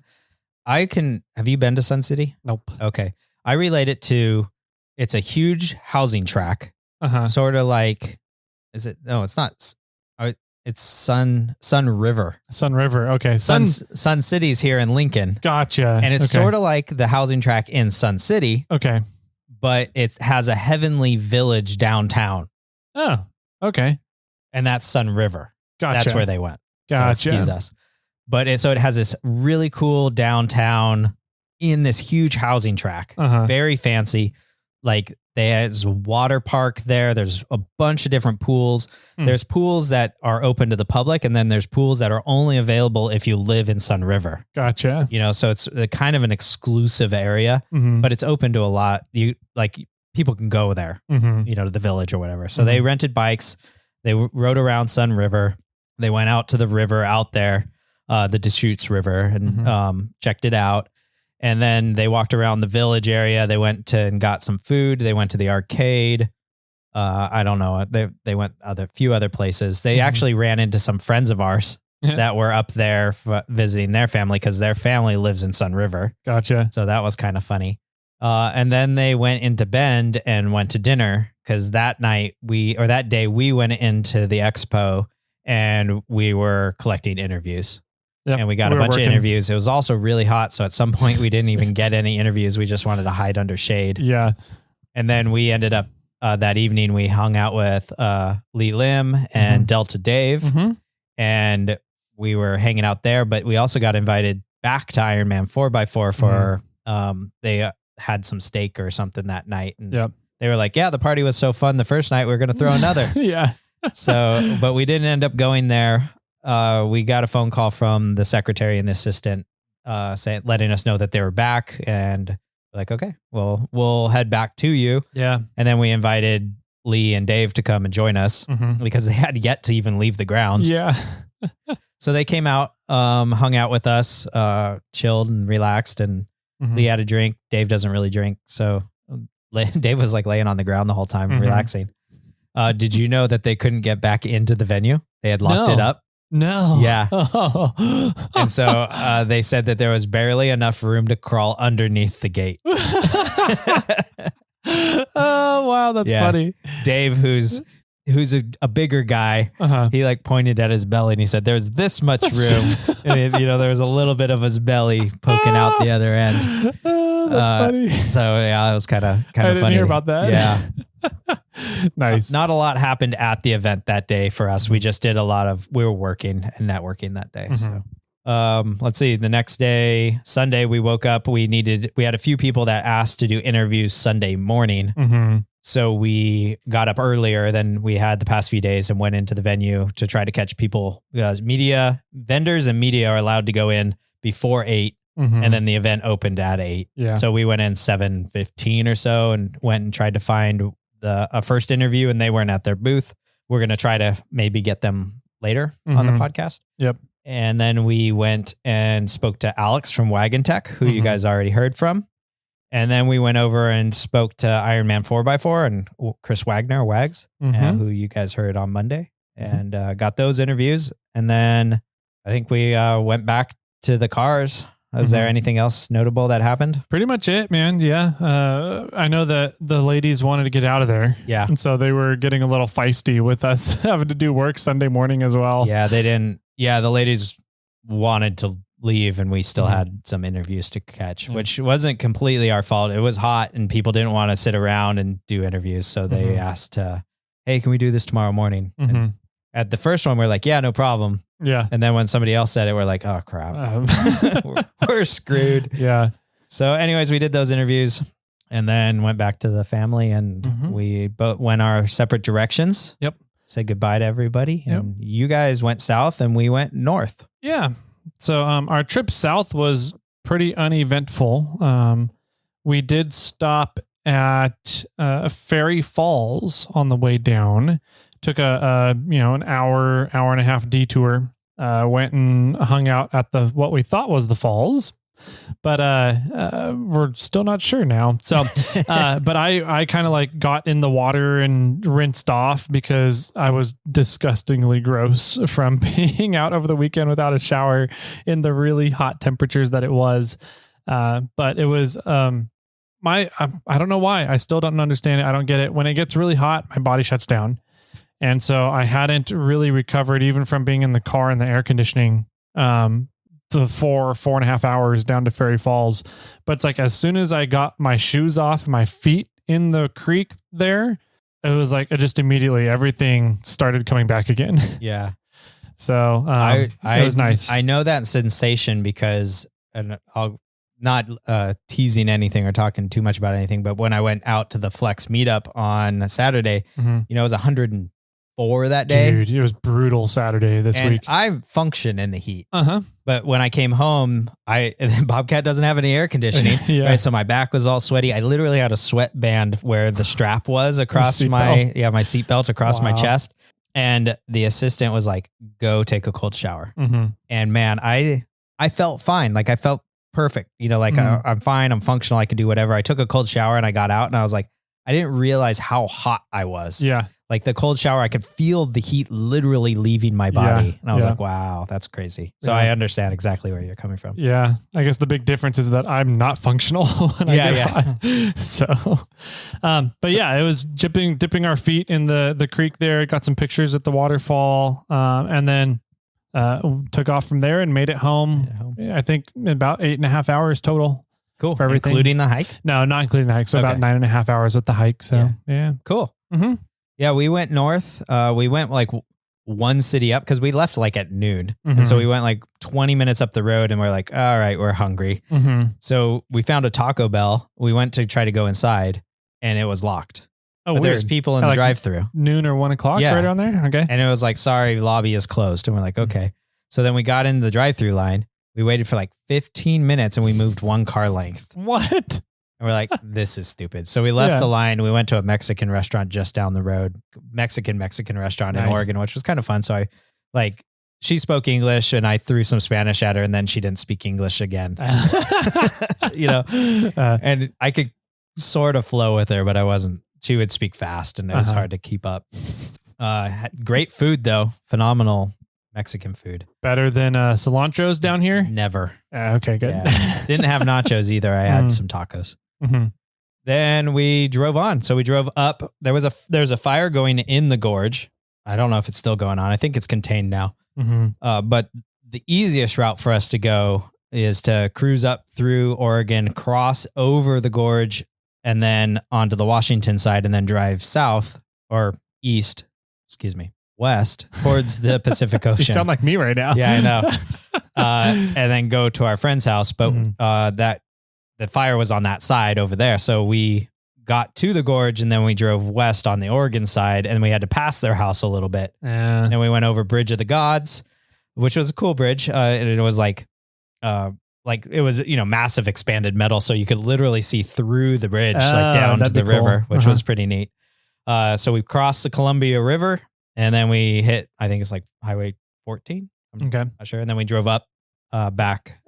Have you been to Sun City? Nope. Okay. I relate it to, it's a huge housing track, Uh-huh. sort of like, no, it's not. It's Sun River. Sun River. Okay. Sun City's here in Lincoln. Gotcha. And it's okay. sort of like the housing track in Sun City, Okay. but it has a heavenly village downtown, Oh, okay. and that's Sun River. Gotcha. That's where they went. Gotcha. So excuse us. But so it has this really cool downtown in this huge housing track. Uh-huh. Very fancy. Like there's a water park there. There's a bunch of different pools. Hmm. There's pools that are open to the public, and then there's pools that are only available if you live in Sun River. Gotcha. You know, so it's a kind of an exclusive area, Mm-hmm. but it's open to a lot. People can go there, Mm-hmm. you know, to the village or whatever. So they rented bikes. They rode around Sun River. They went out to the river out there, the Deschutes River, and checked it out. And then they walked around the village area. They went and got some food. They went to the arcade. I don't know. They went a few other places. They actually ran into some friends of ours that were up there visiting their family, because their family lives in Sun River. Gotcha. So that was kind of funny. And then they went into Bend and went to dinner, because that day we went into the expo and we were collecting interviews. Yep. And we got a bunch of interviews. It was also really hot. So at some point we didn't even get any interviews. We just wanted to hide under shade. Yeah. And then we ended up that evening, we hung out with Lee Lim and Delta Dave. Mm-hmm. And we were hanging out there, but we also got invited back to Ironman 4x4 for, they had some steak or something that night. And Yep. they were like, yeah, the party was so fun the first night, we're going to throw another. Yeah. So, but we didn't end up going there. We got a phone call from the secretary and the assistant, letting us know that they were back, and like, okay, well, we'll head back to you. Yeah. And then we invited Lee and Dave to come and join us because they had yet to even leave the grounds. Yeah. So they came out, hung out with us, chilled and relaxed, and Lee had a drink. Dave doesn't really drink. So Dave was like laying on the ground the whole time, relaxing. Did you know that they couldn't get back into the venue? They had locked it up. No. Yeah. And so they said that there was barely enough room to crawl underneath the gate. Oh, wow. That's funny. Dave, who's a bigger guy, he like pointed at his belly and he said, there's this much room. And there was a little bit of his belly poking out the other end. That's funny. So yeah, it was kind of I didn't funny. hear about that. Yeah. Nice. Not a lot happened at the event that day for us. We just did we were working and networking that day. So let's see, the next day, Sunday, we woke up, we had a few people that asked to do interviews Sunday morning. So we got up earlier than we had the past few days and went into the venue to try to catch people. Vendors and media are allowed to go in before 8 and then the event opened at 8. Yeah. So we went in 7:15 or so and went and tried to find a first interview, and they weren't at their booth. We're going to try to maybe get them later on the podcast. Yep. And then we went and spoke to Alex from Wagon Tech, who you guys already heard from. And then we went over and spoke to Ironman 4x4 and Chris Wagner, Wags, who you guys heard on Monday, and got those interviews. And then I think we went back to the cars. Is there anything else notable that happened? Pretty much it, man. Yeah. I know that the ladies wanted to get out of there. Yeah. And so they were getting a little feisty with us having to do work Sunday morning as well. Yeah, they didn't. Yeah, the ladies wanted to leave, and we still had some interviews to catch, which wasn't completely our fault. It was hot and people didn't want to sit around and do interviews. So they asked, hey, can we do this tomorrow morning? And at the first one, we're like, yeah, no problem. Yeah. And then when somebody else said it, we're like, oh crap, we're screwed. Yeah. So anyways, we did those interviews and then went back to the family, and we both went our separate directions. Yep. Said goodbye to everybody. And you guys went south and we went north. Yeah. So our trip south was pretty uneventful. We did stop at Faery Falls on the way down. Took an hour and a half detour. Went and hung out at what we thought was the falls, but we're still not sure now. So, but I kind of like got in the water and rinsed off because I was disgustingly gross from being out over the weekend without a shower in the really hot temperatures that it was. But it was I don't know why. I still don't understand it. I don't get it. When it gets really hot, my body shuts down. And so I hadn't really recovered even from being in the car in the air conditioning, the 4.5 hours down to Faery Falls. But it's like, as soon as I got my shoes off, my feet in the creek there, it was like, just immediately everything started coming back again. Yeah. So it was nice. I know that sensation because, and I'll not teasing anything or talking too much about anything, but when I went out to the Flex meetup on Saturday, it was 104 that day. Dude, it was brutal Saturday this week. I function in the heat. But when I came home, Bobcat doesn't have any air conditioning. Right? So my back was all sweaty. I literally had a sweatband where the strap was across my seatbelt across my chest. And the assistant was like, go take a cold shower. And man, I felt fine. Like I felt perfect. I'm fine. I'm functional. I can do whatever. I took a cold shower and I got out and I was like, I didn't realize how hot I was. Yeah. Like the cold shower, I could feel the heat literally leaving my body. And I was like, wow, that's crazy. So I understand exactly where you're coming from. Yeah. I guess the big difference is that I'm not functional when I get hot. So, but yeah, it was dipping our feet in the creek there. Got some pictures at the waterfall. And then took off from there and made it home. I think about 8.5 hours total. Cool. For everything. Including the hike? No, not including the hike. So about 9.5 hours with the hike. So yeah. Cool. Yeah, we went north. We went like one city up because we left like at noon. And so we went like 20 minutes up the road and we're like, all right, we're hungry. So we found a Taco Bell. We went to try to go inside and it was locked. Oh, but there's people in the drive-thru. Noon or 1 o'clock right around there? Okay. And it was like, sorry, lobby is closed. And we're like, okay. So then we got in the drive-thru line. We waited for like 15 minutes and we moved one car length. What? And we're like, this is stupid. So we left the line. We went to a Mexican restaurant just down the road, Mexican restaurant in Oregon, which was kind of fun. So she spoke English and I threw some Spanish at her and then she didn't speak English again, and I could sort of flow with her, but I wasn't. She would speak fast and it was hard to keep up. Great food though. Phenomenal Mexican food. Better than cilantro's down here? Never. Okay, good. Yeah. Didn't have nachos either. I had some tacos. Then we drove on. So we drove up. There's a fire going in the gorge. I don't know if it's still going on. I think it's contained now. But the easiest route for us to go is to cruise up through Oregon, cross over the gorge, and then onto the Washington side, and then drive south or west towards the Pacific Ocean. You sound like me right now. Yeah, I know. And then go to our friend's house. But that the fire was on that side over there. So we got to the gorge and then we drove west on the Oregon side and we had to pass their house a little bit. And we went over Bridge of the Gods, which was a cool bridge. And it was like like it was, massive expanded metal. So you could literally see through the bridge, like down to the river, which was pretty neat. So we crossed the Columbia River and then we hit, I think it's like Highway 14. I'm not sure. And then we drove up back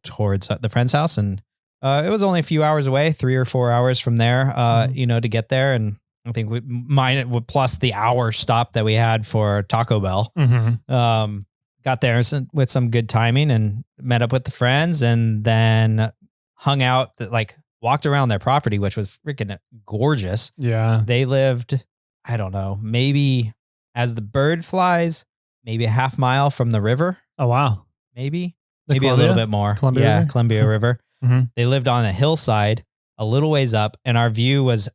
towards the friend's house. And it was only a few hours away, 3 or 4 hours from there, to get there. And I think plus the hour stop that we had for Taco Bell. Got there with some good timing and met up with the friends and then hung out, walked around their property, which was freaking gorgeous. Yeah. They lived, I don't know, maybe as the bird flies, maybe a half mile from the river. Oh, wow. Maybe The a Columbia? little bit more. Columbia River? Columbia River. Mhm. They lived on a hillside a little ways up and our view was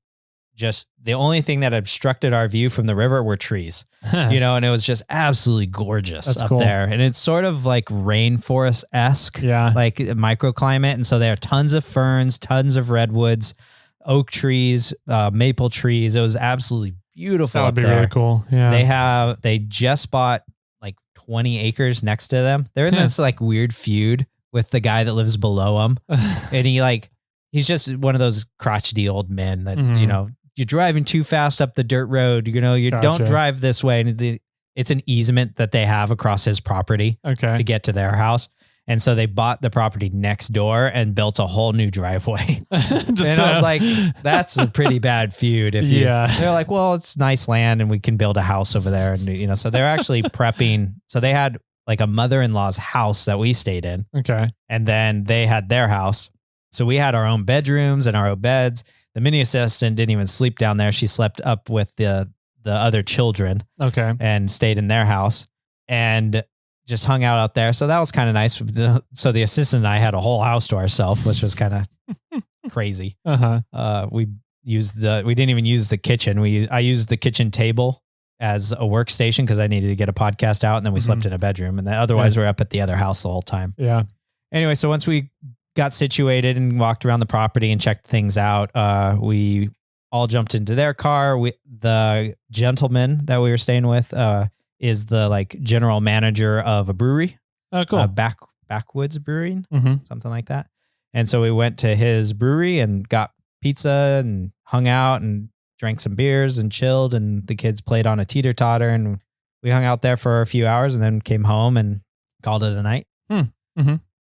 just the only thing that obstructed our view from the river were trees, and it was just absolutely gorgeous. That's up cool. there. And it's sort of like rainforest-esque, like a microclimate. And so there are tons of ferns, tons of redwoods, oak trees, maple trees. It was absolutely beautiful. That would be really cool. Yeah. They just bought like 20 acres next to them. They're in this like weird feud with the guy that lives below them. And he's just one of those crotchety old men that, you're driving too fast up the dirt road. You don't drive this way. And it's an easement that they have across his property to get to their house. And so they bought the property next door and built a whole new driveway. I was like, that's a pretty bad feud. They're like, well, it's nice land and we can build a house over there. And, so they're actually prepping. So they had like a mother-in-law's house that we stayed in. Okay. And then they had their house. So we had our own bedrooms and our own beds. The mini assistant didn't even sleep down there. She slept up with the other children. Okay. And stayed in their house and just hung out there. So that was kind of nice. So the assistant and I had a whole house to ourselves, which was kind of crazy. We didn't even use the kitchen. I used the kitchen table as a workstation because I needed to get a podcast out, and then we slept in a bedroom, and then otherwise we're up at the other house the whole time. Yeah. Anyway, so once we got situated and walked around the property and checked things out, we all jumped into their car. The gentleman that we were staying with is the general manager of a brewery. Oh, cool. Backwoods Brewing, something like that. And so we went to his brewery and got pizza and hung out and drank some beers and chilled, and the kids played on a teeter-totter, and we hung out there for a few hours and then came home and called it a night.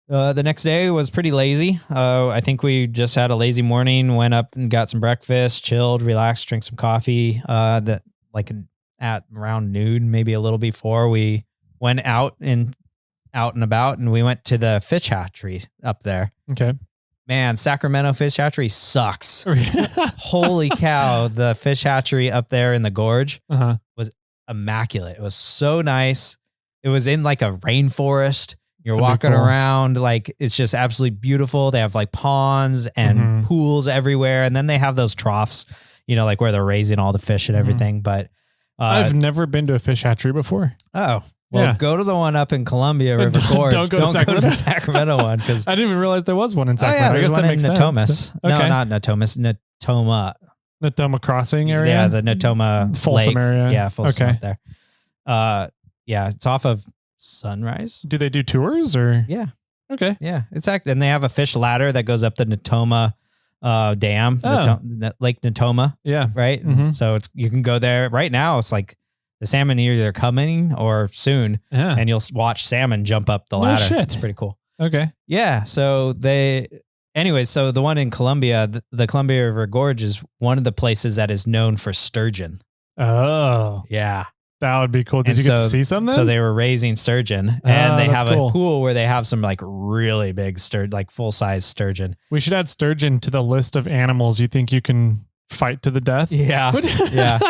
The next day was pretty lazy. I think we just had a lazy morning, went up and got some breakfast, chilled, relaxed, drank some coffee. At around noon, maybe a little before, we went out and about, and we went to the fish hatchery up there. Okay. Man, Sacramento Fish Hatchery sucks. Holy cow. The fish hatchery up there in the gorge was immaculate. It was so nice. It was in like a rainforest. You're walking around, it's just absolutely beautiful. They have ponds and pools everywhere. And then they have those troughs, where they're raising all the fish and everything. But I've never been to a fish hatchery before. Oh, well, go to the one up in Columbia River Gorge. Don't go to the Sacramento one. Because I didn't even realize there was one in Sacramento. Oh, yeah, there's one in Natomas. Okay. No, not Natomas. Natoma Crossing area? Yeah, the Natoma Folsom Lake. area. Yeah, Folsom up there. It's off of Sunrise. Do they do tours or? Yeah. Okay. Yeah, and they have a fish ladder that goes up the Natoma Dam, Lake Natoma. Yeah. Right. So you can go there right now. It's like the salmon are either coming or soon, and you'll watch salmon jump up the ladder. Shit. It's pretty cool. Okay. Yeah. So so the one in Columbia, the Columbia River Gorge is one of the places that is known for sturgeon. Oh. Yeah. That would be cool. Did you get to see some then? So they were raising sturgeon, and they have a pool where they have some really big full-size sturgeon. We should add sturgeon to the list of animals you think you can fight to the death. Yeah. Yeah.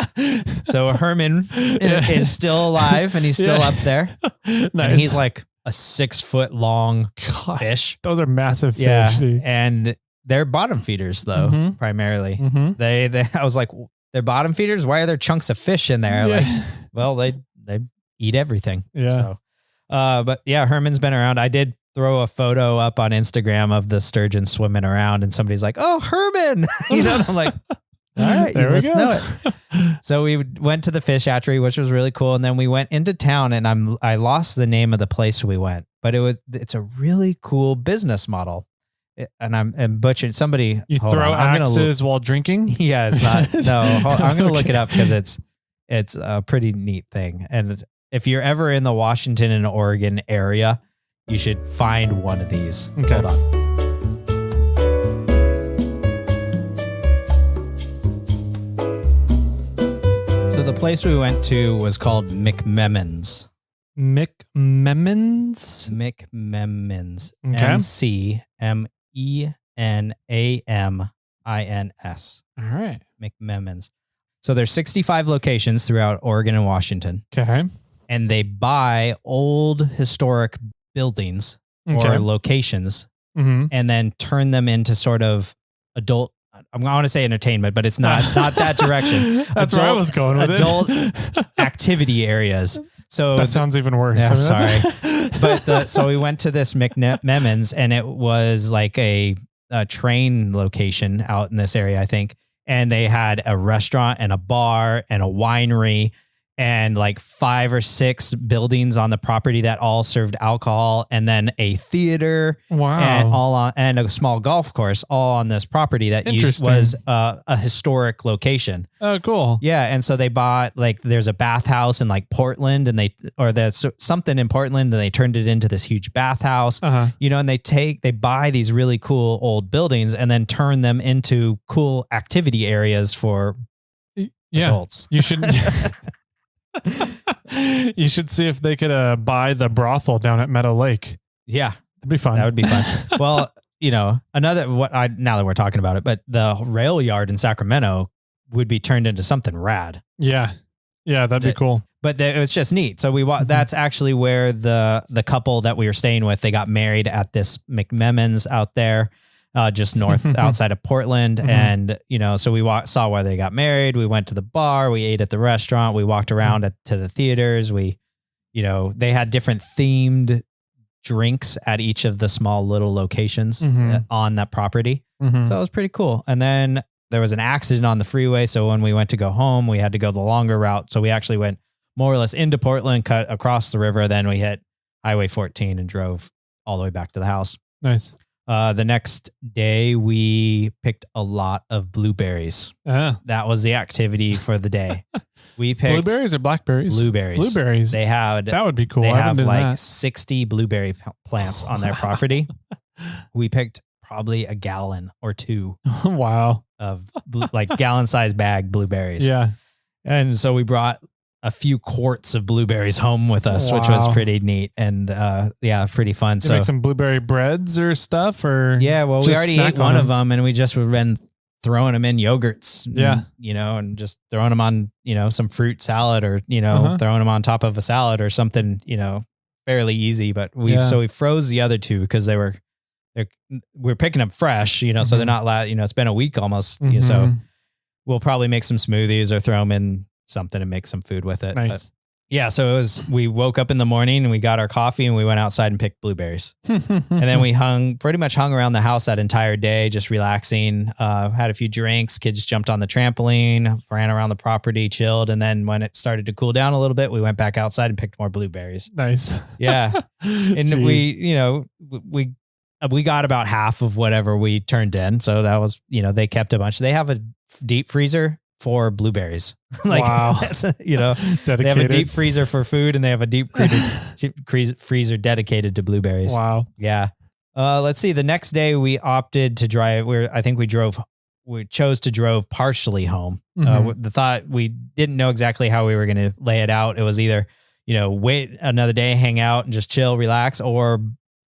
So Herman is still alive, and he's still up there. Nice. And he's like a 6-foot long fish. Those are massive fish. Yeah. Dude. And they're bottom feeders though, primarily. I was like, they're bottom feeders. Why are there chunks of fish in there? They eat everything. Yeah. So, but yeah, Herman's been around. I did throw a photo up on Instagram of the sturgeon swimming around, and somebody's like, "Oh, Herman!" I'm like, All right, There you we must go. know it. So we went to the fish hatchery, which was really cool, and then we went into town, and I lost the name of the place we went, but it's a really cool business model. And I'm butchering somebody. You throw axes while drinking? Yeah, it's not. No, I'm going to look it Okay. up because it's a pretty neat thing. And if you're ever in the Washington and Oregon area, you should find one of these. Okay. Hold on. So the place we went to was called McMemmons. McMemmons? McMemmons. Okay. McMemmins. All right. McMemmons. So there's 65 locations throughout Oregon and Washington, Okay. and they buy old historic buildings Okay. or locations Mm-hmm. and then turn them into sort of adult. I want to say entertainment, but it's not that direction. That's where I was going with adult it. activity areas. So That sounds even worse. Yeah, I mean, But so we went to this McMemmons, and it was like a train location out in this area, I think. And they had a restaurant and a bar and a winery and like 5 or 6 buildings on the property that all served alcohol, and then a theater wow. and a small golf course all on this property that Interesting. was a historic location. Oh, cool. Yeah, and so they bought like there's a bathhouse in like Portland, and there's something in Portland, and they turned it into this huge bathhouse. Uh-huh. And they buy these really cool old buildings and then turn them into cool activity areas for Yeah. adults. You should you should see if they could buy the brothel down at Meadow Lake. Yeah, That'd be fun. that would be fun. Well, now that we're talking about it, but the rail yard in Sacramento would be turned into something rad. Yeah. Yeah, that'd be cool. But it was just neat. So Mm-hmm. that's actually where the couple that we were staying with, they got married at this McMemmons out there, just north outside of Portland. Mhm. And, so we saw where they got married. We went to the bar, we ate at the restaurant, we walked around to the theaters. They had different themed drinks at each of the small little locations Mhm. on that property. Mhm. So it was pretty cool. And then there was an accident on the freeway. So when we went to go home, we had to go the longer route. So we actually went more or less into Portland, cut across the river. Then we hit Highway 14 and drove all the way back to the house. Nice. The next day we picked a lot of blueberries. That was the activity for the day. We picked Blueberries or blackberries? blueberries. Blueberries. They had That would be cool. They I haven't have done like that. 60 blueberry plants on their property. We picked probably a gallon or 2 Wow. of like gallon size bag blueberries. Yeah. And so we brought a few quarts of blueberries home with us, which was Wow. pretty neat and pretty fun. You So make some blueberry breads or stuff, or yeah, well, we just already snack ate one on of them, and we just been throwing them in yogurts. Yeah. And just throwing them on, some fruit salad or, Uh-huh. throwing them on top of a salad or something, fairly easy. But we froze the other 2 because we're picking them fresh, so they're Mhm. not it's been a week almost. So Mhm. we'll probably make some smoothies or throw them in something and make some food with it. Nice. But yeah. So we woke up in the morning and we got our coffee and we went outside and picked blueberries. And then we pretty much hung around the house that entire day, just relaxing, had a few drinks, kids jumped on the trampoline, ran around the property, chilled. And then when it started to cool down a little bit, we went back outside and picked more blueberries. Nice. Yeah. And Jeez. we got about half of whatever we turned in. So that was, they kept a bunch. They have a deep freezer for blueberries. Wow. That's, Dedicated. they have a deep freezer for food and they have a deep freezer dedicated to blueberries. Wow. Yeah. Let's see. The next day we opted to drive. We chose to drove partially home. Mhm. The thought, we didn't know exactly how we were going to lay it out. It was either, wait another day, hang out and just chill, relax, or,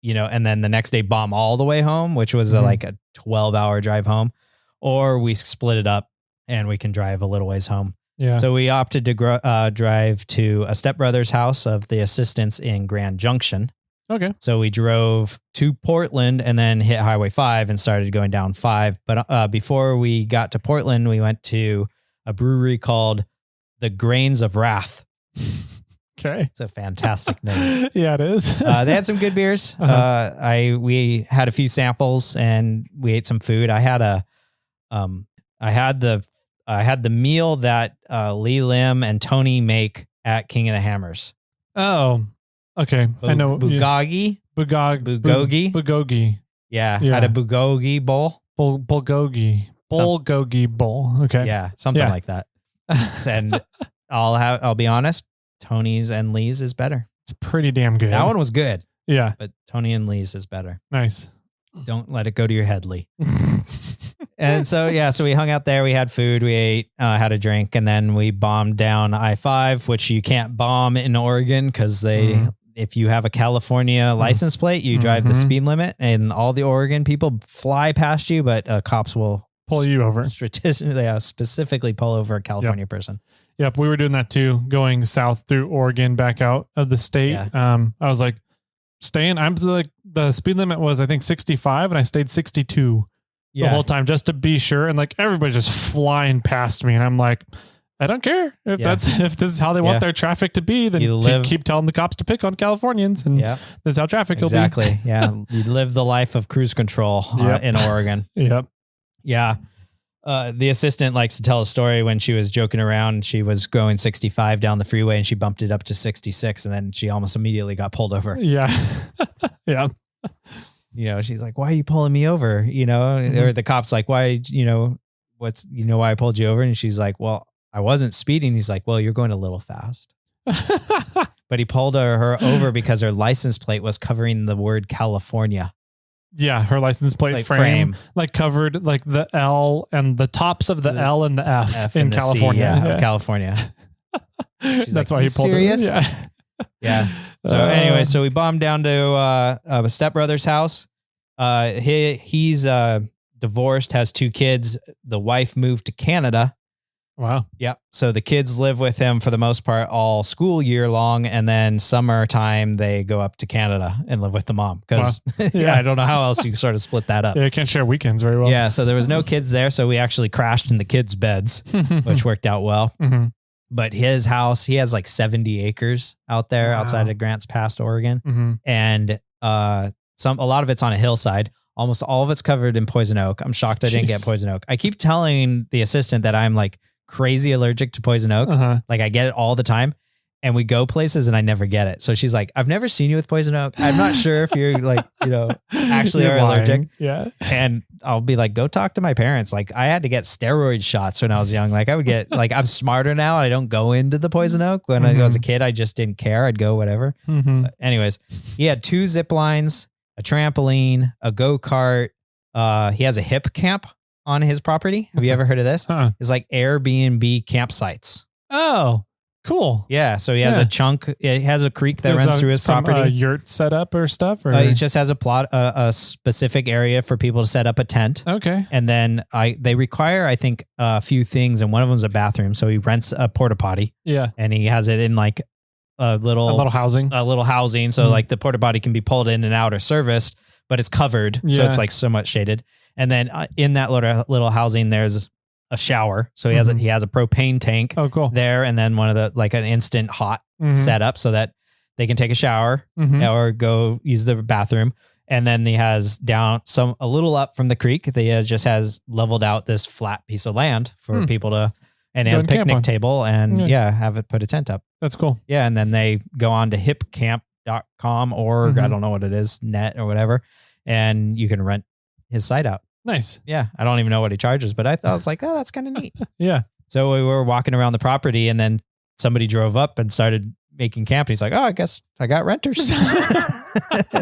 and then the next day bomb all the way home, which was Mhm. like a 12-hour drive home, or we split it up and we can drive a little ways home. Yeah. So we opted to drive to a stepbrother's house of the assistants in Grand Junction. Okay. So we drove to Portland and then hit Highway 5 and started going down 5. But before we got to Portland, we went to a brewery called The Grains of Wrath. Okay. It's a fantastic name. Yeah, it is. They had some good beers. Uh-huh. We had a few samples and we ate some food. I had the I had the meal that Lee Lim and Tony make at King of the Hammers. Oh, okay. I know. Bulgogi. Bulgogi. Yeah. Had a bulgogi bowl. Bulgogi. Bulgogi bowl. Okay. Yeah. Something like that. And I'll be honest, Tony's and Lee's is better. It's pretty damn good. That one was good. Yeah. But Tony and Lee's is better. Nice. Don't let it go to your head, Lee. And so we hung out there. We had food. We ate, had a drink, and then we bombed down I-5, which you can't bomb in Oregon because if you have a California license plate, you drive the speed limit, and all the Oregon people fly past you, but cops will pull you over. Specifically pull over a California person. Yep, we were doing that too, going south through Oregon back out of the state. Yeah. I was like, the speed limit was I think 65, and I stayed 62 the whole time just to be sure. And like everybody's just flying past me, and I'm like, I don't care if if this is how they want their traffic to be. Then keep telling the cops to pick on Californians, and this is how traffic will be. Exactly. Yeah, you live the life of cruise control in Oregon. Yep. Yeah. The assistant likes to tell a story when she was joking around. She was going 65 down the freeway and she bumped it up to 66, and then she almost immediately got pulled over. Yeah. Yeah. She's like, why are you pulling me over? Or the cop's like, why, why I pulled you over? And she's like, well, I wasn't speeding. He's like, well, you're going a little fast. But he pulled her over because her license plate was covering the word California. Yeah, her license plate frame like covered like the L and the tops of the L and the F in California. Of California. That's why he pulled serious? it. Yeah. So anyway, so we bombed down to a stepbrother's house. He's divorced, has 2 kids. The wife moved to Canada. Wow. Yeah. So the kids live with him for the most part all school year long. And then summertime, they go up to Canada and live with the mom. Because I don't know how else you sort of split that up. Yeah, you can't share weekends very well. Yeah. So there was no kids there. So we actually crashed in the kids' beds, which worked out well. Mm-hmm. But his house, he has like 70 acres out there outside of Grants Pass, Oregon. Mm-hmm. And a lot of it's on a hillside. Almost all of it's covered in poison oak. I'm shocked I didn't get poison oak. I keep telling the assistant that I'm like crazy allergic to poison oak. Like I get it all the time, and we go places and I never get it. So she's like, I've never seen you with poison oak. I'm not sure if you're like, actually are allergic. Yeah. And I'll be like, go talk to my parents. Like I had to get steroid shots when I was young. Like I would get I'm smarter now. I don't go into the poison oak. When I was a kid, I just didn't care. I'd go whatever. But anyways, he had 2 zip lines, a trampoline, a go-kart. He has a hip camp on his property. Have you ever heard of this? It's like Airbnb campsites. Oh, cool. Yeah. So he has a chunk. It has a creek that runs through his property. Yurt setup or stuff? Or? He just has a specific area for people to set up a tent. Okay. And then they require, I think, a few things, and one of them is a bathroom. So he rents a porta potty. Yeah. And he has it in like a little housing. So like the porta potty can be pulled in and out or serviced, but it's covered. So it's like somewhat shaded. And then in that little housing, there's a shower. So he has a propane tank there, and then one of the like an instant hot setup so that they can take a shower or go use the bathroom. And then he has down a little up from the creek. He just has leveled out this flat piece of land for people to, and he has a picnic table and have it put a tent up. That's cool. Yeah. And then they go on to hipcamp.com or I don't know what it is, net or whatever. And you can rent his site out. Nice. Yeah. I don't even know what he charges, but I was like, oh, that's kind of neat. Yeah. So we were walking around the property, and then somebody drove up and started making camp. He's like, oh, I guess I got renters. I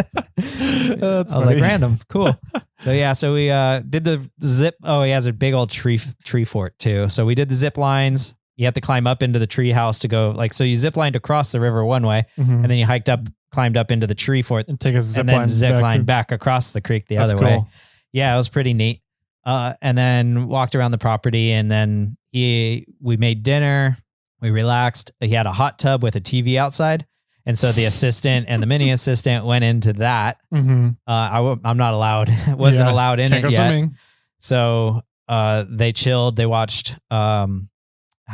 was like, random. Cool. So we did the zip. Oh, he has a big old tree fort too. So we did the zip lines. You have to climb up into the tree house to go so you zip lined across the river one way, and then you climbed up into the tree fort and take a zip line back across the creek the other way. Yeah, it was pretty neat. And then walked around the property, and then we made dinner. We relaxed. He had a hot tub with a TV outside. And so the assistant and the mini assistant went into that. I'm not allowed, wasn't allowed in it yet. Swimming. So they chilled. They watched How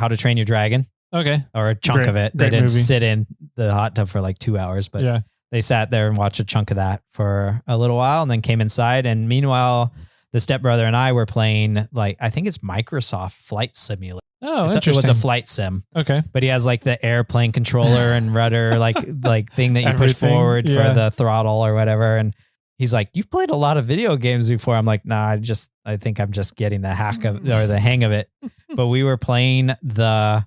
to Train Your Dragon. Okay. Or a chunk of it. They didn't sit in the hot tub for like 2 hours, but they sat there and watched a chunk of that for a little while, and then came inside. And meanwhile, the stepbrother and I were playing like, I think it's Microsoft Flight Simulator. Oh, It interesting. was a flight sim, Okay. but he has like the airplane controller and rudder, like thing that you push Everything, forward yeah. for the throttle or whatever. And he's like, "You've played a lot of video games before." I'm like, "Nah, I think I'm just getting the hang of it." But we were playing the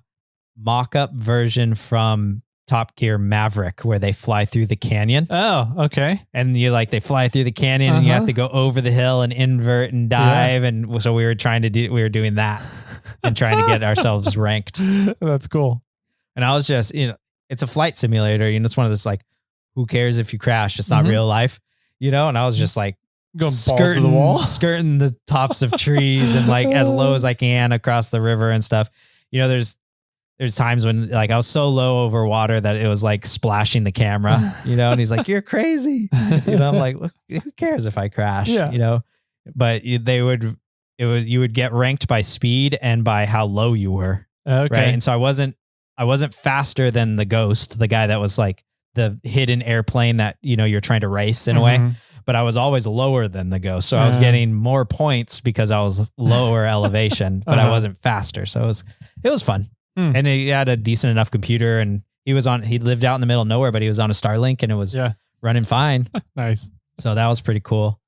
mock-up version from Top Gear Maverick where they fly through the canyon. Oh, okay. And they fly through the canyon and you have to go over the hill and invert and dive. And so we were doing that and trying to get ourselves ranked. That's cool. And I was just, it's a flight simulator. It's one of those like, who cares if you crash? It's not real life, and I was just like Going balls to the wall. skirting the tops of trees and like as low as I can across the river and stuff. There's times when like I was so low over water that it was like splashing the camera, and he's like, "You're crazy." I'm like, who cares if I crash? Yeah. But you would get ranked by speed and by how low you were. Okay. Right. And so I wasn't faster than the Ghost, the guy that was like the hidden airplane that, you're trying to race in a way, but I was always lower than the Ghost. So I was getting more points because I was lower elevation, but I wasn't faster. So it was fun. And he had a decent enough computer and he lived out in the middle of nowhere, but he was on a Starlink and it was running fine. Nice. So that was pretty cool.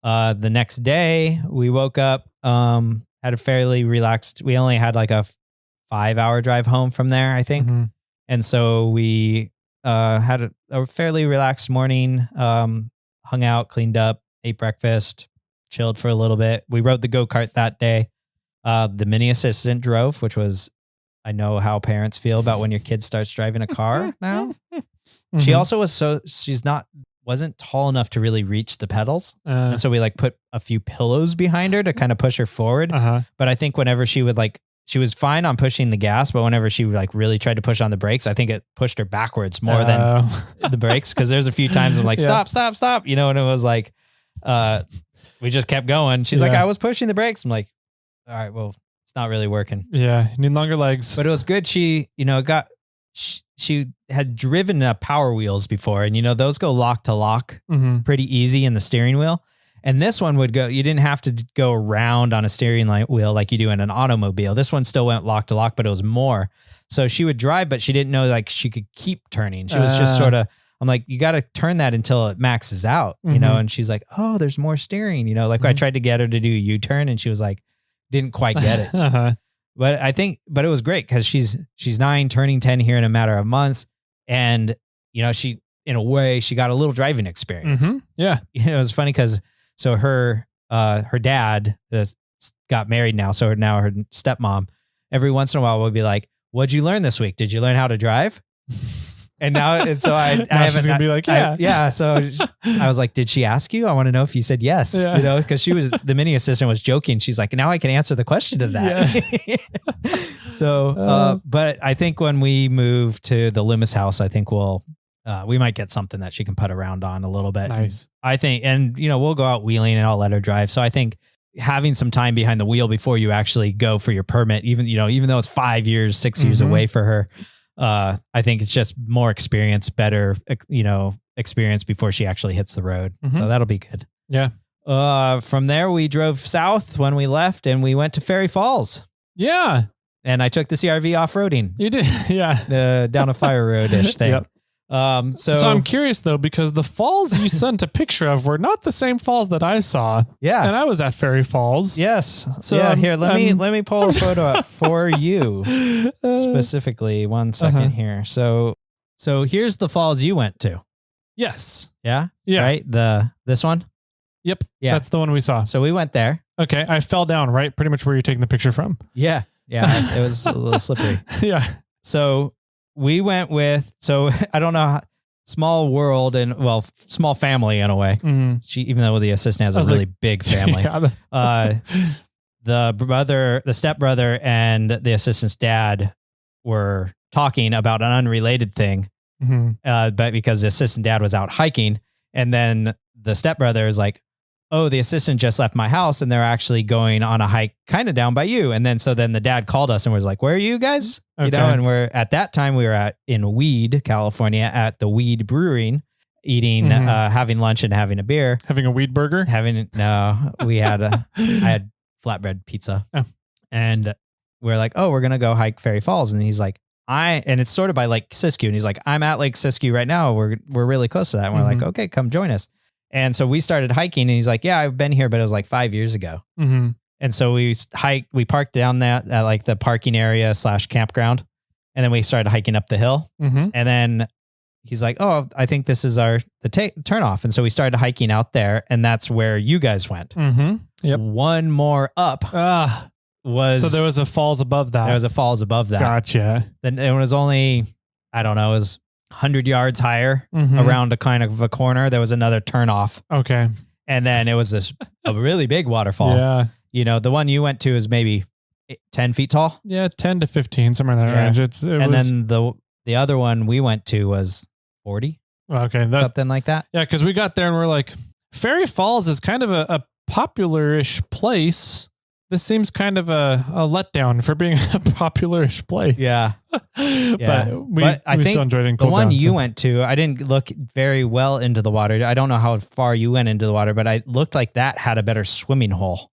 The next day we woke up, had a fairly relaxed, we only had like a 5-hour drive home from there, I think. And so we had a fairly relaxed morning, hung out, cleaned up, ate breakfast, chilled for a little bit. We rode the go-kart that day. The mini assistant drove, which was, I know how parents feel about when your kid starts driving a car now. She also wasn't tall enough to really reach the pedals. And so we like put a few pillows behind her to kind of push her forward. But I think whenever she was fine on pushing the gas, but whenever she like really tried to push on the brakes, I think it pushed her backwards more than the brakes. Cause there's a few times I'm like, stop. And it was like, we just kept going. She's like, I was pushing the brakes. I'm like, all right, well, it's not really working. Yeah. You need longer legs. But it was good. She, she had driven Power Wheels before and, those go lock to lock pretty easy in the steering wheel. And this one would go, you didn't have to go around on a steering wheel like you do in an automobile. This one still went lock to lock, but it was more. So she would drive, but she didn't know like she could keep turning. She was just sort of, I'm like, you got to turn that until it maxes out, and she's like, oh, there's more steering, I tried to get her to do a U-turn and she was like, didn't quite get it. But it was great because she's 9 turning 10 here in a matter of months. And, she, in a way, she got a little driving experience. Yeah. It was funny because so her dad got married now. So now her stepmom, every once in a while, would be like, what'd you learn this week? Did you learn how to drive? And so I haven't gonna be like, So I was like, did she ask you? I want to know if you said yes, because the mini assistant was joking. She's like, now I can answer the question to that. So, but I think when we move to the Loomis house, I think we might get something that she can put around on a little bit. Nice. I think, and we'll go out wheeling and I'll let her drive. So I think having some time behind the wheel before you actually go for your permit, even though it's 5 years, 6 years away for her, I think it's just more experience, better, experience before she actually hits the road. So that'll be good. Yeah. From there, we drove south when we left and we went to Faery Falls. Yeah. And I took the CRV off-roading. You did. Yeah. Down a fire road-ish thing. Yep. So I'm curious though, because the falls you sent a picture of were not the same falls that I saw. Yeah. And I was at Faery Falls. Yes. So yeah, here, let me pull a photo up for you specifically. 1 second here. So here's the falls you went to. Yes. Yeah. Yeah. Right. This one. Yep. Yeah. That's the one we saw. So we went there. Okay. I fell down, right? Pretty much where you're taking the picture from. Yeah. Yeah. It was a little slippery. Yeah. So we went with, I don't know, small world and small family in a way. She, even though the assistant has a really big family, the stepbrother and the assistant's dad were talking about an unrelated thing. But because the assistant dad was out hiking and then the stepbrother is like, oh, the assistant just left my house and they're actually going on a hike kind of down by you. And then the dad called us and was like, where are you guys? Okay. And at that time we were in Weed, California at the Weed Brewing. eating, having lunch and having a beer. Having a weed burger? I had flatbread pizza. Oh. And we're like, oh, we're going to go hike Faery Falls. And he's like, and it's sort of by Lake Siskiyou. And he's like, I'm at Lake Siskiyou right now. We're really close to that. And we're like, okay, come join us. And so we started hiking and he's like, yeah, I've been here, but it was like 5 years ago. Mm-hmm. And so we parked down that at like the parking area / campground. And then we started hiking up the hill. Mm-hmm. And then he's like, oh, I think this is the turn off. And so we started hiking out there and that's where you guys went. Mm-hmm. Yep. One more up So there was a falls above that. There was a falls above that. Gotcha. Then it was only, I don't know, it was 100 yards higher around a kind of a corner. There was another turn off. Okay. And then it was a really big waterfall. Yeah. You know, the one you went to is maybe 10 feet tall. Yeah, 10 to 15, somewhere in that range. Then the other one we went to was 40. Okay. Something like that. Yeah, because we got there and we're like, Faery Falls is kind of a popular-ish place. This seems kind of a letdown for being a popular-ish place. Yeah. But I think still enjoyed it. The one you went to, I didn't look very well into the water. I don't know how far you went into the water, but I looked like that had a better swimming hole.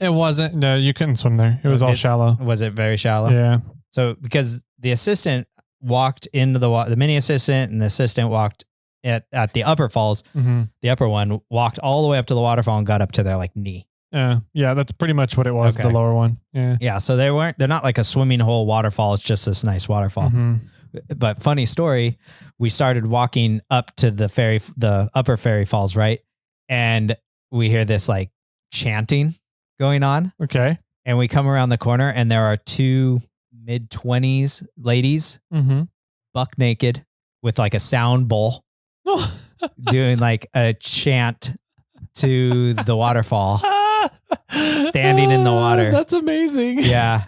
It wasn't. No, you couldn't swim there. It was all shallow. Was it very shallow? Yeah. So because the assistant walked into the water, the mini assistant and the assistant walked at the upper falls. Mm-hmm. The upper one walked all the way up to the waterfall and got up to their like knee. Yeah, that's pretty much what it was. Okay. The lower one. Yeah. Yeah. So they're not like a swimming hole waterfall. It's just this nice waterfall. Mm-hmm. But funny story, we started walking up to the upper Faery Falls, right? And we hear this like chanting going on. Okay. And we come around the corner and there are two mid-20s ladies, buck naked with like a sound bowl doing like a chant to the waterfall, standing in the water. That's amazing. Yeah.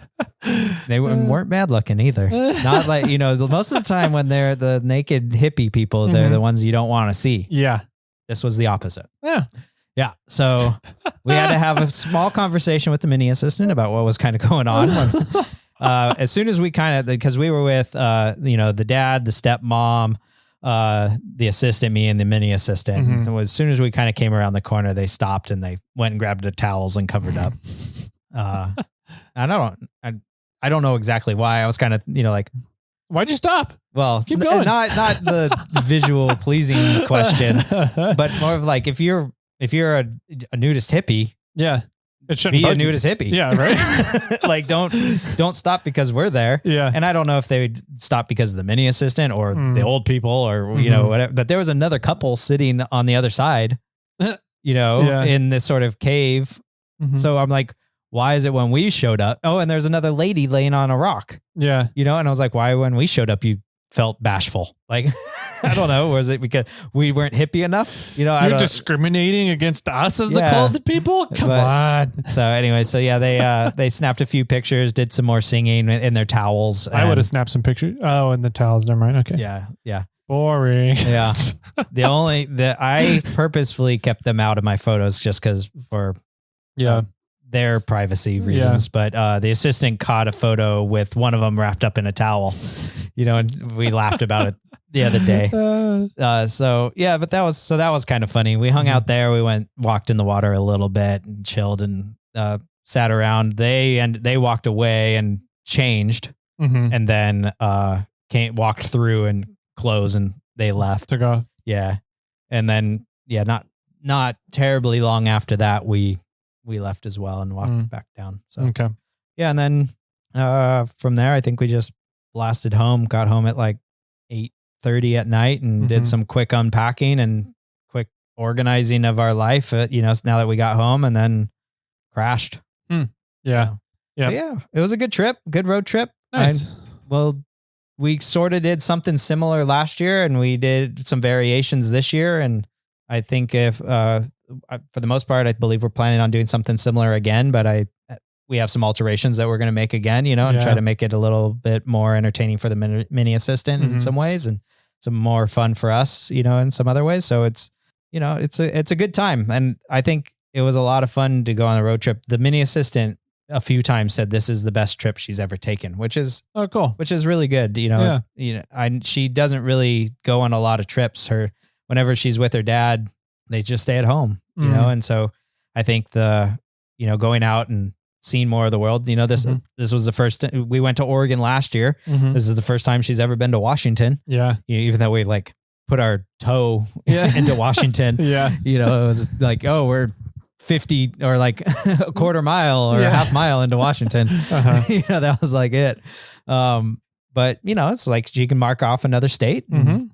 They weren't bad looking either. Not like, most of the time when they're the naked hippie people, they're the ones you don't want to see. Yeah. This was the opposite. Yeah. Yeah. So we had to have a small conversation with the mini assistant about what was kind of going on. As soon as we because we were with, the dad, the stepmom, the assistant, me and the mini assistant. As soon as we kind of came around the corner, they stopped and they went and grabbed the towels and covered up. And I don't know exactly why. I was kind of, like, why'd you stop? Well, keep going. Not the visual pleasing question, but more of like, if you're a nudist hippie, yeah, it shouldn't be a nudist hippie. Yeah, right. Like don't stop because we're there. Yeah. And I don't know if they would stop because of the mini assistant or the old people or whatever. But there was another couple sitting on the other side, in this sort of cave. So I'm like, why is it when we showed up? Oh, and there's another lady laying on a rock. Yeah. And I was like, why when we showed up you felt bashful? Like, I don't know. Was it because we weren't hippie enough? You're discriminating against us as the clothed people? Come on. So anyway, they snapped a few pictures, did some more singing in their towels. I would have snapped some pictures. Oh, in the towels. Never mind. Okay. Yeah. Boring. Yeah. I purposefully kept them out of my photos just because for their privacy reasons. But the assistant caught a photo with one of them wrapped up in a towel, and we laughed about it the other day. But that was kind of funny. We hung out there. We walked in the water a little bit and chilled and sat around. They walked away and changed and then walked through and closed and they left. Took off. Yeah. And then, not terribly long after that, we left as well and walked back down. So, okay. Yeah. And then from there, I think we just blasted home, got home at like 8:30 at night and did some quick unpacking and quick organizing of our life, now that we got home and then crashed. Yeah. Yeah. It was a good trip, good road trip. Nice. We sort of did something similar last year and we did some variations this year. And I think for the most part, I believe we're planning on doing something similar again, but we have some alterations that we're going to make again, and try to make it a little bit more entertaining for the mini assistant in some ways and some more fun for us, in some other ways. So it's, it's a good time. And I think it was a lot of fun to go on a road trip. The mini assistant a few times said this is the best trip she's ever taken, which is cool, which is really good. She doesn't really go on a lot of trips. whenever she's with her dad, they just stay at home, you know? And so I think going out and seeing more of the world, this was the first, we went to Oregon last year. This is the first time she's ever been to Washington. Yeah. Even though we like put our toe into Washington, it was like, oh, we're 50 or like a quarter mile or a half mile into Washington. That was like it. But it's like she can mark off another state, and,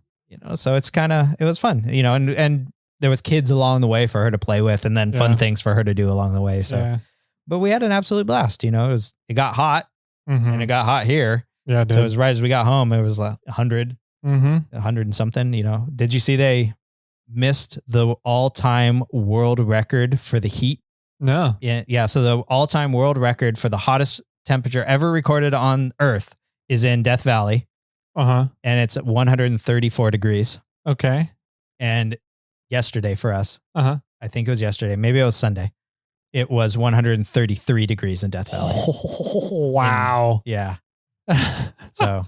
so it's it was fun, and there was kids along the way for her to play with, and then fun things for her to do along the way. So, but we had an absolute blast, it got hot and it got hot here. Yeah. It did. So it was right as we got home, it was like 100 and something, Did you see they missed the all-time world record for the heat? No. Yeah. So the all-time world record for the hottest temperature ever recorded on Earth is in Death Valley. And it's at 134 degrees. Okay. And yesterday for us, I think it was yesterday, maybe it was Sunday, it was 133 degrees in Death Valley. Wow. Yeah. So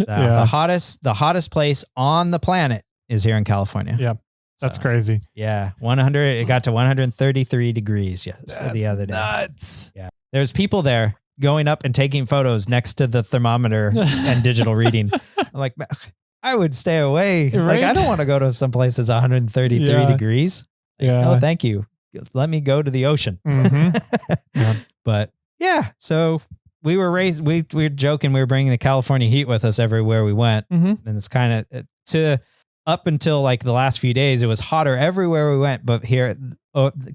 the hottest place on the planet is here in California. Yeah. That's crazy. Yeah. It got to 133 degrees the other day. Nuts. Yeah. There's people there going up and taking photos next to the thermometer and digital reading. I'm like, I would stay away. Right? Like, I don't want to go to some place that's 133 degrees. Like, no, thank you. Let me go to the ocean. But yeah, so we were raised, we were joking, we were bringing the California heat with us everywhere we went. And it's kind of up until like the last few days, it was hotter everywhere we went, but here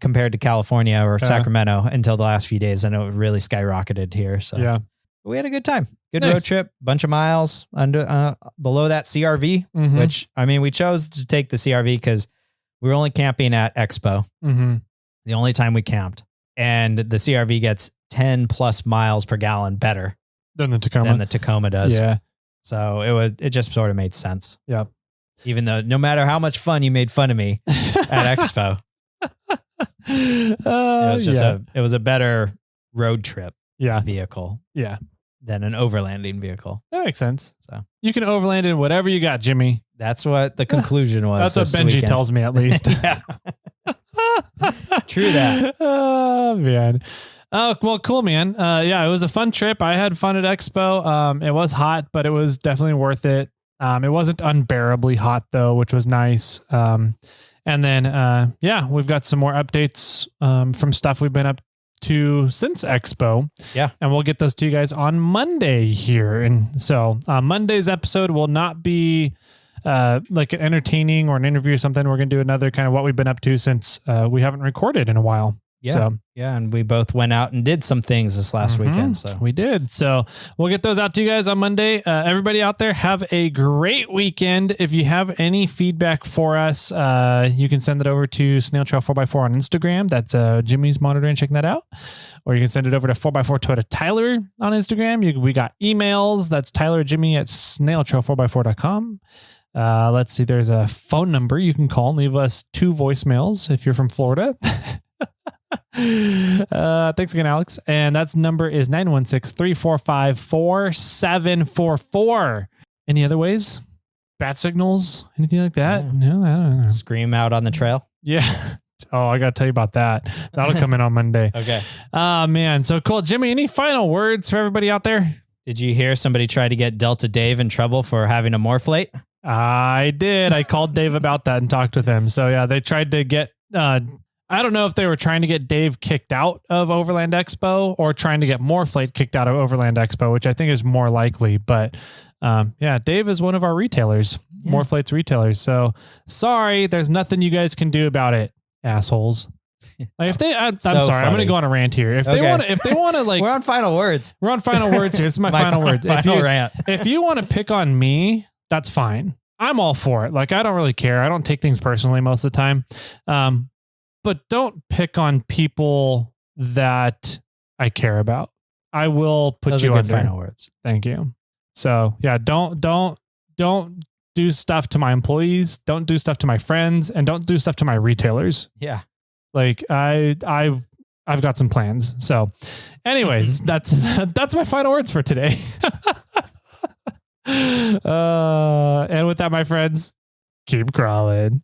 compared to California or Sacramento until the last few days, and it really skyrocketed here. So we had a good time. Good road trip, bunch of miles under below that CRV, which we chose to take the CRV because we were only camping at Expo. The only time we camped, and the CRV gets 10 plus miles per gallon better than the Tacoma does. Yeah. So it just sort of made sense. Yep. Even though no matter how much fun you made fun of me at Expo, it was a better road trip vehicle. Yeah. Than an overlanding vehicle. That makes sense. So you can overland in whatever you got, Jimmy. That's what the conclusion was. That's what Benji tells me, at least. True that. Oh man. Oh, well, cool, man. It was a fun trip. I had fun at Expo. It was hot, but it was definitely worth it. It wasn't unbearably hot though, which was nice. And then, we've got some more updates from stuff we've been up to since Expo. Yeah. And we'll get those to you guys on Monday here. And so Monday's episode will not be like an entertaining or an interview or something. We're going to do another kind of what we've been up to since we haven't recorded in a while. Yeah. So, and we both went out and did some things this last weekend. So we did. So we'll get those out to you guys on Monday. Everybody out there, have a great weekend. If you have any feedback for us, you can send it over to Snail Trail 4x4 on Instagram. That's Jimmy's monitoring, checking that out. Or you can send it over to 4x4 Toyota Tyler on Instagram. We got emails. That's Jimmy at snailtrail4x4.com. Let's see. There's a phone number you can call and leave us 2 voicemails if you're from Florida. Thanks again, Alex. And that's number is 916-345-4744. Any other ways? Bat signals? Anything like that? No, I don't know. Scream out on the trail. Yeah. Oh, I got to tell you about that. That'll come in on Monday. Okay. Man. So cool. Jimmy, any final words for everybody out there? Did you hear somebody try to get Delta Dave in trouble for having a Morphlate? I did. I called Dave about that and talked with him. So yeah, they tried to get, I don't know if they were trying to get Dave kicked out of Overland Expo or trying to get Morphlate kicked out of Overland Expo, which I think is more likely. But Dave is one of our retailers, Morphlate's retailers. So sorry, there's nothing you guys can do about it, assholes. Like if they, I'm sorry, funny. I'm going to go on a rant here. If they want to like, we're on final words. We're on final words here. This is my final words. Rant. If you want to pick on me, that's fine. I'm all for it. Like, I don't really care. I don't take things personally most of the time. But don't pick on people that I care about. I will put Those you are under. good final words. Thank you. So yeah, don't do stuff to my employees. Don't do stuff to my friends, and don't do stuff to my retailers. Yeah. Like I've got some plans. So anyways, that's my final words for today. And with that, my friends, Keep crawling.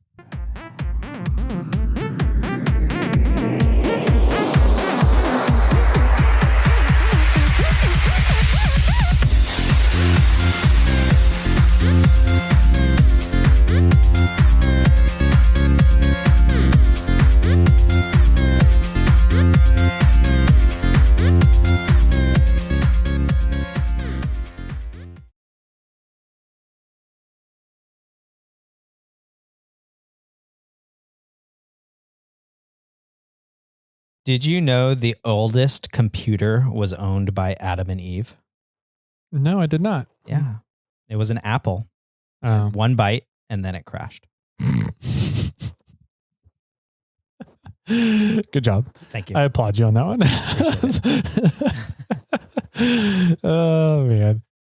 Did you know the oldest computer was owned by Adam and Eve? No, I did not. Yeah. It was an apple. Oh. One bite, and then it crashed. Good job. Thank you. I applaud you on that one. Oh, man.